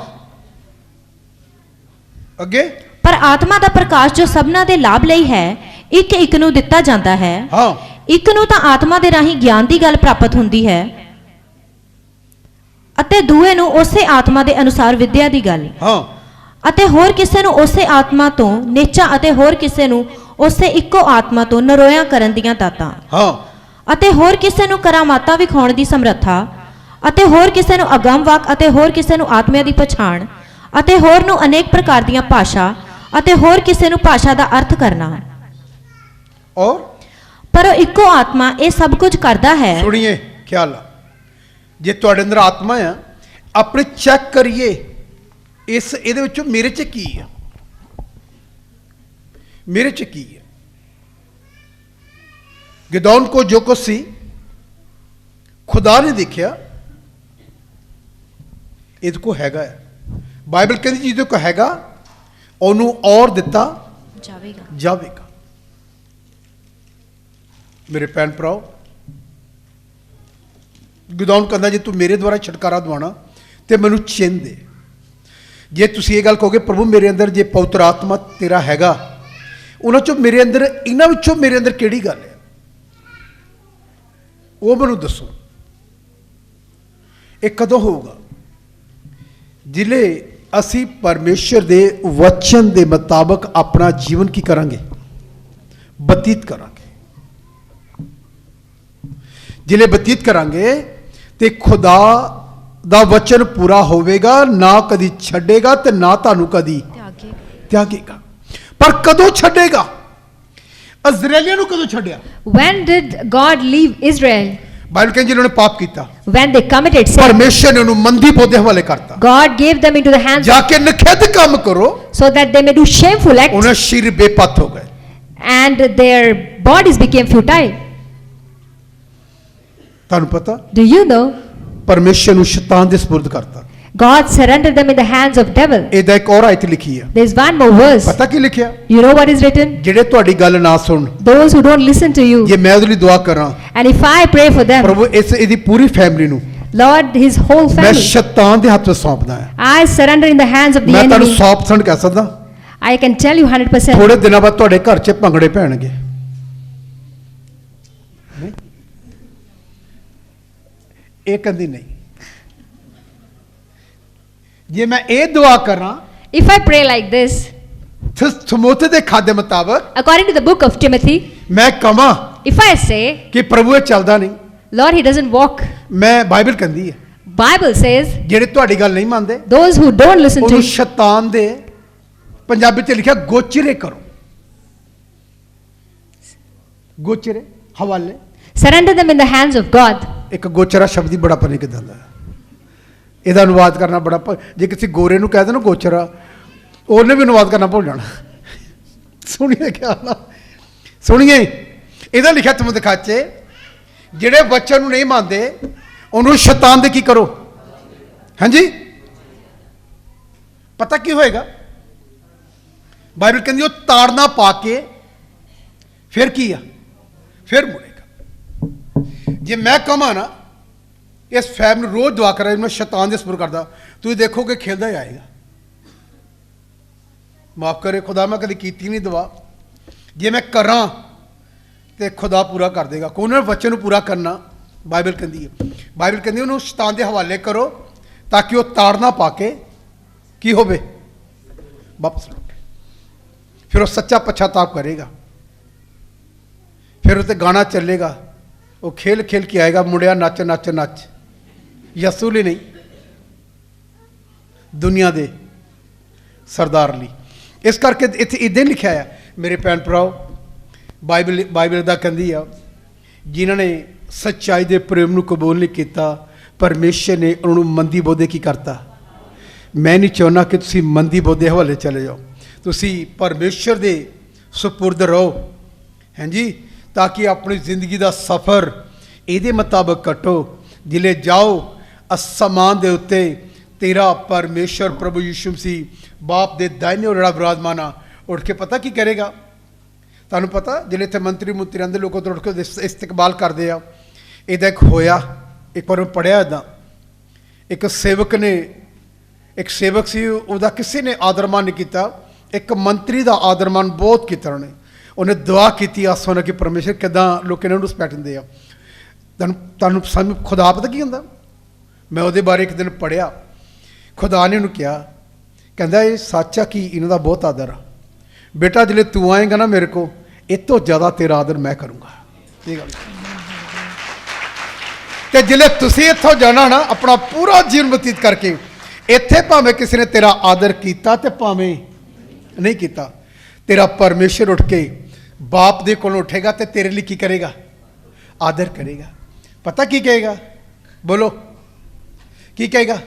ਅੱਗੇ ਪਰ ਆਤਮਾ ਦਾ ਪ੍ਰਕਾਸ਼ ਜੋ ਸਭਨਾਂ ਦੇ ਲਾਭ ਲਈ ਹੈ ਇੱਕ ਇੱਕ ਨੂੰ ਦਿੱਤਾ ਜਾਂਦਾ ਹੈ। ਹਾਂ, ਇੱਕ ਨੂੰ ਤਾਂ ਆਤਮਾ ਦੇ ਰਾਹੀਂ ਗਿਆਨ ਦੀ ਗੱਲ ਪ੍ਰਾਪਤ ਹੁੰਦੀ ਹੈ, ਅਤੇ ਦੂਏ ਨੂੰ ਉਸੇ ਆਤਮਾ ਦੇ ਅਨੁਸਾਰ ਵਿਦਿਆ ਦੀ ਗੱਲ, ਹਾਂ, ਅਤੇ ਹੋਰ ਕਿਸੇ ਨੂੰ ਉਸੇ ਆਤਮਾ ਤੋਂ ਨੇਚਾ, ਅਤੇ ਹੋਰ ਕਿਸੇ ਨੂੰ ਉਸੇ ਇੱਕੋ ਆਤਮਾ ਤੋਂ ਨਰੋਇਆ ਕਰਨ ਦੀਆਂ ਦਾਤਾਂ, ਹਾਂ, ਅਤੇ ਹੋਰ ਕਿਸੇ ਨੂੰ ਕਰਾਮਾਤਾਂ ਵਿਖਾਉਣ ਦੀ ਸਮਰੱਥਾ, ਅਤੇ ਹੋਰ ਕਿਸੇ ਨੂੰ ਅਗੰਮ ਵਾਕ, ਅਤੇ ਹੋਰ ਕਿਸੇ ਨੂੰ ਆਤਮਿਆਂ ਦੀ ਪਛਾਣ, ਅਤੇ ਹੋਰ ਨੂੰ ਅਨੇਕ ਪ੍ਰਕਾਰ ਦੀਆਂ ਭਾਸ਼ਾ, ਅਤੇ ਹੋਰ ਕਿਸੇ ਨੂੰ ਭਾਸ਼ਾ ਦਾ ਅਰਥ ਕਰਨਾ। ਔਰ ਪਰ ਉਹ ਇੱਕੋ ਆਤਮਾ ਇਹ ਸਭ ਕੁਝ ਕਰਦਾ ਹੈ। ਸੁਣੀਏ ਖਿਆਲ ਆ, ਜੇ ਤੁਹਾਡੇ ਅੰਦਰ ਆਤਮਾ ਆ, ਆਪਣੇ ਚੈੱਕ ਕਰੀਏ ਇਹਦੇ ਵਿੱਚੋਂ ਮੇਰੇ 'ਚ ਕੀ ਆ, ਮੇਰੇ 'ਚ ਕੀ ਹੈ। ਗਿਦੌਨ ਕੋ ਜੋ ਕੁਛ ਸੀ ਖੁਦਾ ਨੇ ਦੇਖਿਆ ਇਹਦੇ ਕੋ ਹੈਗਾ ਹੈ। ਬਾਈਬਲ ਕਹਿੰਦੀ ਜਿਹਦੇ ਕੋ ਹੈਗਾ ਉਹਨੂੰ ਔਰ ਦਿੱਤਾ ਜਾਵੇਗਾ। ਮੇਰੇ ਭੈਣ ਭਰਾਓ, ਗਿਦੌਨ ਕਹਿੰਦਾ ਜੇ ਤੂੰ ਮੇਰੇ ਦੁਆਰਾ ਛੁਟਕਾਰਾ ਦਿਵਾਉਣਾ ਤੇ ਮੈਨੂੰ ਚਿੰਨ੍ਹ ਦੇ। ਜੇ ਤੁਸੀਂ ਇਹ ਗੱਲ ਕਹੋਗੇ ਪ੍ਰਭੂ ਮੇਰੇ ਅੰਦਰ ਜੇ ਪਵਿੱਤਰ ਆਤਮਾ ਤੇਰਾ ਹੈਗਾ, ਉਹਨਾਂ ਚੋਂ ਮੇਰੇ ਅੰਦਰ, ਇਹਨਾਂ ਵਿੱਚੋਂ ਮੇਰੇ ਅੰਦਰ ਕਿਹੜੀ ਗੱਲ ਹੈ ਉਹ ਮੈਨੂੰ ਦੱਸੋ। ਇਹ ਕਦੋਂ ਹੋਊਗਾ? ਜਿਲੇ ਅਸੀਂ ਪਰਮੇਸ਼ਰ ਦੇ ਵਚਨ ਦੇ ਮੁਤਾਬਕ ਆਪਣਾ ਜੀਵਨ ਕੀ ਕਰਾਂਗੇ, ਬਤੀਤ ਕਰਾਂਗੇ। ਜਿਲੇ ਬਤੀਤ ਕਰਾਂਗੇ ਤੇ ਖੁਦਾ ਦਾ ਵਚਨ ਪੂਰਾ ਹੋਵੇਗਾ, ਨਾ ਕਦੀ ਛੱਡੇਗਾ ਤੇ ਨਾ ਤੁਹਾਨੂੰ ਕਦੀ ਤਿਆਗੇਗਾ। ਪਰ ਕਦੋਂ ਛੱਡੇਗਾ? ਇਜ਼ਰਾਈਲੀਆਂ ਨੂੰ ਕਦੋਂ ਛੱਡਿਆ? When did God leave Israel? Bible ਕਹਿੰਦੀ ਜਿਹਨਾਂ ਨੇ ਪਾਪ ਕੀਤਾ, When they committed sin, ਪਰਮੇਸ਼ਰ ਨੇ ਉਹਨੂੰ ਮੰਦੀ ਪੌਦੇ ਹਵਾਲੇ ਕਰਤਾ। God gave them into the hands ਜਾ ਕੇ ਨਖੇਧ ਕੰਮ ਕਰੋ, so that they may do shameful acts, ਉਹਨਾਂ ਸ਼ਰੀਰ ਬੇਪਤ ਹੋ ਗਏ। and their bodies became futile. ਤੁਹਾਨੂੰ ਪਤਾ Do you know? ਪਰਮੇਸ਼ਰ ਨੂੰ ਸ਼ੈਤਾਨ ਦੇ ਸਪੁਰਦ ਕਰਤਾ। God surrendered them in the hands of devil. ਇਹਦਾ ਇੱਕ ਹੋਰ ਆਇਤ ਲਿਖੀ ਹੈ। There's one more verse. ਪਤਾ ਕੀ ਲਿਖਿਆ? You know what is written? ਜਿਹੜੇ ਤੁਹਾਡੀ ਗੱਲ ਨਾ ਸੁਣ, Those who don't listen to you. ਜੇ ਮੈਂ ਉਹਦੇ ਲਈ ਦੁਆ ਕਰਾਂ, And if I pray for them, ਪ੍ਰਭੂ ਇਹਦੀ ਪੂਰੀ ਫੈਮਿਲੀ ਨੂੰ Lord, his whole ਮੈਂ family, ਸ਼ੈਤਾਨ ਦੇ ਹੱਥ ਵਿੱਚ ਸੌਂਪਦਾ ਹੈ। I surrender in the hands of the ਮੈਂ ਤੁਹਾਨੂੰ enemy. 100% ਕਹਿ ਸਕਦਾ, I can tell you 100%. ਥੋੜੇ ਦਿਨਾਂ ਬਾਅਦ ਤੁਹਾਡੇ ਘਰ 'ਚ ਭੰਗੜੇ ਪੈਣਗੇ। ਨਹੀਂ? ਇਹ ਕਹਿੰਦੀ ਨਹੀਂ। ਜੇ ਮੈਂ ਇਹ ਦੁਆ ਕਰਾਂ, If I pray like this, ਸਮੋਥੇ ਦੇ ਖਾਦੇ ਮੁਤਾਬਕ according to the book of Timothy, ਮੈਂ ਕਵਾਂ if I say, ਕਿ ਪ੍ਰਭੂ ਇਹ ਚੱਲਦਾ ਨਹੀਂ, Lord, he doesn't walk. ਮੈਂ ਬਾਈਬਲ ਕਹਿੰਦੀ ਹੈ Bible says, ਜਿਹੜੇ ਤੁਹਾਡੀ ਗੱਲ ਨਹੀਂ ਮੰਨਦੇ those who don't listen to ਉਹਨੂੰ you, ਸ਼ੈਤਾਨ ਦੇ, ਪੰਜਾਬੀ ਚ ਲਿਖਿਆ ਗੋਚਰੇ ਕਰੋ, ਗੋਚਰੇ ਹਵਾਲੇ। surrender them in the hands of God. ਇੱਕ ਗੋਚਰਾ ਸ਼ਬਦ ਹੀ ਬੜਾ ਪਤਾ ਕਿਦਾਂ ਦਾ, ਇਹਦਾ ਅਨੁਵਾਦ ਕਰਨਾ ਬੜਾ ਜੇ ਕਿਸੇ ਗੋਰੇ ਨੂੰ ਕਹਿ ਦੇ ਨਾ ਗੋਚਰਾ, ਉਹਨੇ ਵੀ ਅਨੁਵਾਦ ਕਰਨਾ ਭੁੱਲ ਜਾਣਾ। ਸੁਣੀਏ ਖਿਆਲ, ਸੁਣੀਏ ਇਹਦਾ ਲਿਖਿਆ ਤੁਮ ਦਿਖਾਚੇ, ਜਿਹੜੇ ਬੱਚਿਆਂ ਨੂੰ ਨਹੀਂ ਮੰਨਦੇ ਉਹਨੂੰ ਸ਼ੈਤਾਨ ਦੇ ਕੀ ਕਰੋ। ਹਾਂਜੀ, ਪਤਾ ਕੀ ਹੋਏਗਾ? ਬਾਈਬਲ ਕਹਿੰਦੀ ਉਹ ਤਾੜਨਾ ਪਾ ਕੇ ਫਿਰ ਕੀ ਆ, ਫਿਰ ਮੁੜੇਗਾ। ਜੇ ਮੈਂ ਕਹਾਂ ਨਾ ਇਸ ਫੈਮ ਨੂੰ ਰੋਜ਼ ਦੁਆ ਕਰਾਂ, ਮੈਂ ਸ਼ੈਤਾਨ ਦੇ ਸਪੁਰਦ ਕਰਦਾ, ਤੁਸੀਂ ਦੇਖੋਗੇ ਖੇਲਦਾ ਹੀ ਆਏਗਾ। ਮਾਫ ਕਰੇ ਖੁਦਾ, ਮੈਂ ਕਦੀ ਕੀਤੀ ਨਹੀਂ ਦੁਆ, ਜੇ ਮੈਂ ਕਰਾਂ ਤੇ ਖੁਦਾ ਪੂਰਾ ਕਰ ਦੇਗਾ। ਉਹਨਾਂ ਬੱਚੇ ਨੂੰ ਪੂਰਾ ਕਰਨਾ ਬਾਈਬਲ ਕਹਿੰਦੀ ਹੈ। ਬਾਈਬਲ ਕਹਿੰਦੀ ਉਹਨੂੰ ਸ਼ੈਤਾਨ ਦੇ ਹਵਾਲੇ ਕਰੋ ਤਾਂ ਕਿ ਉਹ ਤਾੜਨਾ ਪਾ ਕੇ ਕੀ ਹੋਵੇ, ਵਾਪਸ ਲੌਟੇ। ਫਿਰ ਉਹ ਸੱਚਾ ਪਛਤਾਪ ਕਰੇਗਾ, ਫਿਰ ਉਹ ਤੇ ਗਾਣਾ ਚੱਲੇਗਾ, ਉਹ ਖੇਲ ਖੇਲ ਕੇ ਆਏਗਾ, ਮੁੰਡਿਆ ਨੱਚ ਨੱਚ ਨੱਚ, ਯਸੂ ਲਈ ਨਹੀਂ, ਦੁਨੀਆ ਦੇ ਸਰਦਾਰ ਲਈ। ਇਸ ਕਰਕੇ ਇੱਥੇ ਇਦਾਂ ਲਿਖਿਆ ਆ ਮੇਰੇ ਭੈਣ ਭਰਾਓ, ਬਾਈਬਲ ਦਾ ਕਹਿੰਦੀ ਆ ਜਿਨ੍ਹਾਂ ਨੇ ਸੱਚਾਈ ਦੇ ਪ੍ਰੇਮ ਨੂੰ ਕਬੂਲ ਨਹੀਂ ਕੀਤਾ, ਪਰਮੇਸ਼ਰ ਨੇ ਉਹਨਾਂ ਨੂੰ ਮੰਦੀ ਬੋਧੇ ਕੀ ਕਰਤਾ। ਮੈਂ ਨਹੀਂ ਚਾਹੁੰਦਾ ਕਿ ਤੁਸੀਂ ਮੰਦੀ ਬੋਧੇ ਹਵਾਲੇ ਚਲੇ ਜਾਓ, ਤੁਸੀਂ ਪਰਮੇਸ਼ਰ ਦੇ ਸੁਪੁਰਦ ਰਹੋ, ਹਾਂਜੀ, ਤਾਂ ਕਿ ਆਪਣੀ ਜ਼ਿੰਦਗੀ ਦਾ ਸਫ਼ਰ ਇਹਦੇ ਮੁਤਾਬਕ ਕੱਟੋ। ਜਿਲੇ ਜਾਓ ਅਸਮਾਨ ਦੇ ਉੱਤੇ ਤੇਰਾ ਪਰਮੇਸ਼ਰ ਪ੍ਰਭੂ ਯਿਸੂ ਮਸੀਹ ਬਾਪ ਦੇ ਦਾहिने ਜਿਹੜਾ ਵਿਰਾਜਮਾਨ ਆ, ਉੱਠ ਕੇ ਪਤਾ ਕੀ ਕਰੇਗਾ। ਤੁਹਾਨੂੰ ਪਤਾ ਜਿਹੜੇ ਇੱਥੇ ਮੰਤਰੀ ਮੁੰਤਰੀਆਂ ਦੇ ਲੋਕਾਂ ਤੋਂ ਉੱਠ ਕੇ ਇਸਤਕਬਾਲ ਕਰਦੇ ਆ। ਇਹਦਾ ਇੱਕ ਹੋਇਆ, ਇੱਕ ਵਾਰ ਪੜ੍ਹਿਆ ਇੱਦਾਂ, ਇੱਕ ਸੇਵਕ ਸੀ, ਉਹਦਾ ਕਿਸੇ ਨੇ ਆਦਰਮਾਨ ਨਹੀਂ ਕੀਤਾ, ਇੱਕ ਮੰਤਰੀ ਦਾ ਆਦਰਮਾਨ ਬਹੁਤ ਕੀਤਾ ਉਹਨੇ ਦੁਆ ਕੀਤੀ ਆਸਮਾਨ ਕਿ ਪਰਮੇਸ਼ਰ ਕਿੱਦਾਂ ਲੋਕ ਇਹਨਾਂ ਨੂੰ ਰਿਸਪੈਕਟ ਦਿੰਦੇ ਆ। ਤੁਹਾਨੂੰ ਸਾਨੂੰ ਖੁਦਾ ਪਤਾ ਕੀ ਹੁੰਦਾ। ਮੈਂ ਉਹਦੇ ਬਾਰੇ ਇੱਕ ਦਿਨ ਪੜ੍ਹਿਆ, ਖੁਦਾ ਨੇ ਉਹਨੂੰ ਕਿਹਾ, ਕਹਿੰਦਾ ਇਹ ਸੱਚ ਆ ਕਿ ਇਹਨਾਂ ਦਾ ਬਹੁਤ ਆਦਰ ਆ, ਬੇਟਾ ਜਿਹੜੇ ਤੂੰ ਆਏਗਾ ਨਾ ਮੇਰੇ ਕੋ, ਇਹ ਤੋਂ ਜ਼ਿਆਦਾ ਤੇਰਾ ਆਦਰ ਮੈਂ ਕਰੂੰਗਾ। ਇਹ ਗੱਲ ਤੇ ਜਿਹੜੇ ਤੁਸੀਂ ਇੱਥੋਂ ਜਾਣਾ ਨਾ ਆਪਣਾ ਪੂਰਾ ਜੀਵਨ ਬਤੀਤ ਕਰਕੇ, ਇੱਥੇ ਭਾਵੇਂ ਕਿਸੇ ਨੇ ਤੇਰਾ ਆਦਰ ਕੀਤਾ ਤੇ ਭਾਵੇਂ ਨਹੀਂ ਕੀਤਾ, ਤੇਰਾ ਪਰਮੇਸ਼ਰ ਉੱਠ ਕੇ ਬਾਪ ਦੇ ਕੋਲ ਉੱਠੇਗਾ ਤੇ ਤੇਰੇ ਲਈ ਕੀ ਕਰੇਗਾ, ਆਦਰ ਕਰੇਗਾ। ਪਤਾ ਕੀ ਕਹੇਗਾ, ਬੋਲੋ ਕੀ ਕਹੇਗਾ,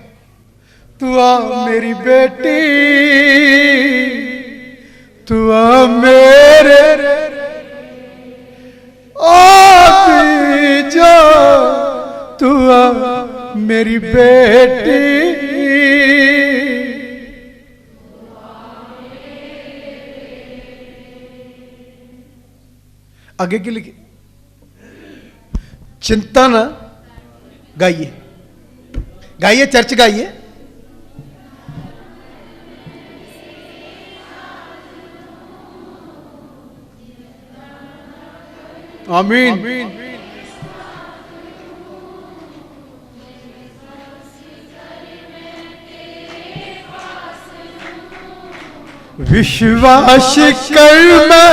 ਤੂੰ ਆ ਮੇਰੀ ਬੇਟੀ, ਤੂੰ ਆ ਮੇਰੇ ਆ ਜਾ, ਤੂੰ ਆ ਮੇਰੀ ਬੇਟੀ। आगे की लिखी, चिंता ना गाइए, गाइए, चर्च गाइए। आमीन। विश्वास कर मैं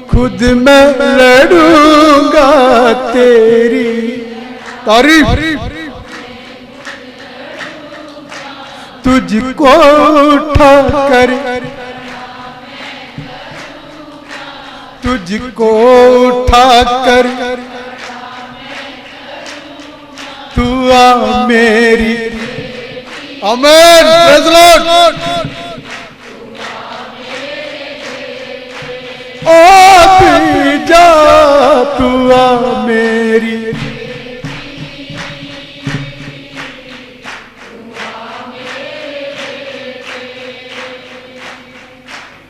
खुद मैं लड़ूंगा तेरी तारीफ, तुझको उठा कर, तुझको उठा कर, तू आ मेरी। आमीन, प्रेज़ द लॉर्ड। जा तू आ मेरी,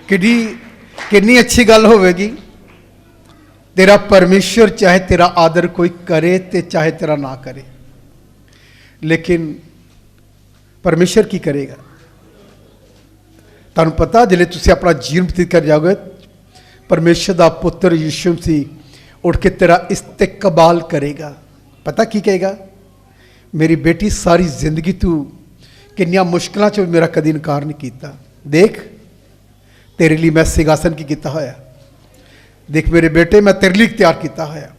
कितनी अच्छी गल होवेगी। तेरा परमेश्वर चाहे तेरा आदर कोई करे ते चाहे तेरा ना करे, लेकिन परमेश्वर की करेगा। तुहानूं पता जिले तुसीं अपना जीवन बतीत कर जाओगे, परमेश्वर का पुत्र यीशु मसीह उठ के तेरा इस्तकबाल करेगा। पता की कहेगा, मेरी बेटी सारी जिंदगी तू किन्नियां मुश्किलों च मेरा कदी इनकार नहीं किया, देख तेरे लिए मैं सिंहासन की किया होया, देख मेरे बेटे मैं तेरे लिए तैयार किया होया।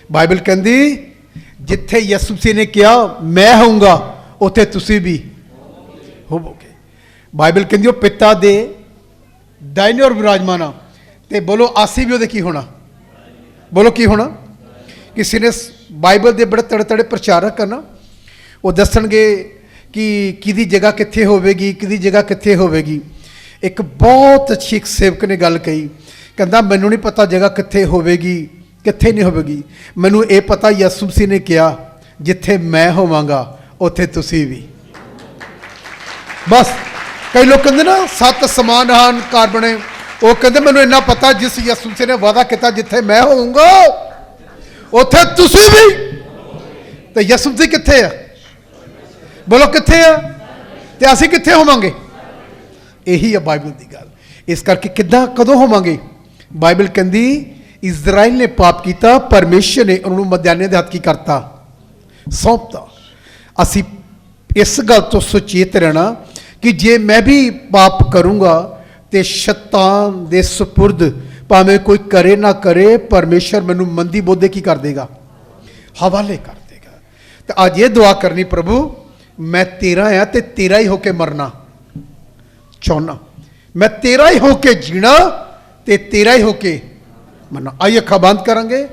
बाइबल कहती जिथे यीशु मसीह ने कहा मैं होऊंगा उत्थे तुसी भी होवोगे। बाइबल कहती वो पिता दे दाहिने और विराजमान आ, ते बोलो आसी भी की होना, बोलो की होना। किसी ने बाइबल के बड़े तड़े तड़े प्रचारक करना, वो दसणगे कि किदी जगह कित्थे होवेगी, किदी जगह कित्थे होवेगी। एक बहुत अच्छी एक सेवक ने गल कही, कहता मैनू नहीं पता जगह कित्थे होवेगी कित्थे नहीं होवेगी, मैनू ये पता यीशु मसीह ने कहा जिथे मैं होवांगा उत्थे तुसी भी। बस कई लोग कहते ना सत्त समान हान घर बने, वो कहते मैनू इन्ना पता जिस यीशु मसीह ने वादा किया जिथे मैं होऊंगा उत्थे तुसी भी। तो यीशु मसीह कित्थे है, बोलो कित्थे है, ते असीं कित्थे होवांगे। यही है बाइबल की गल। इस करके किद्दां कदों होवांगे, बाइबल कहती इजराइल ने पाप किया, परमेश्वर ने उन्होंने मध्यान्ह के हथ की करता सौंपता। असी इस गल तो सुचेत रहना कि जे मैं भी पाप करूँगा तो शैतान दे सुपुर्द भावें कोई करे ना करे, परमेश्वर मैनू मंदी बोधे की कर देगा, हवाले कर देगा। तो आज ये दुआ करनी, प्रभु मैं तेरा हाँ तो तेरा ही होके मरना चाहना, मैं तेरा ही होके जीना ते तेरा ही होके मरना। आइए अखा बंद करांगे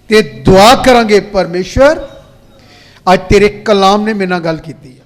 ते दुआ करांगे। परमेश्वर, आज तेरे कलाम ने मेरे नाल गल कीती है,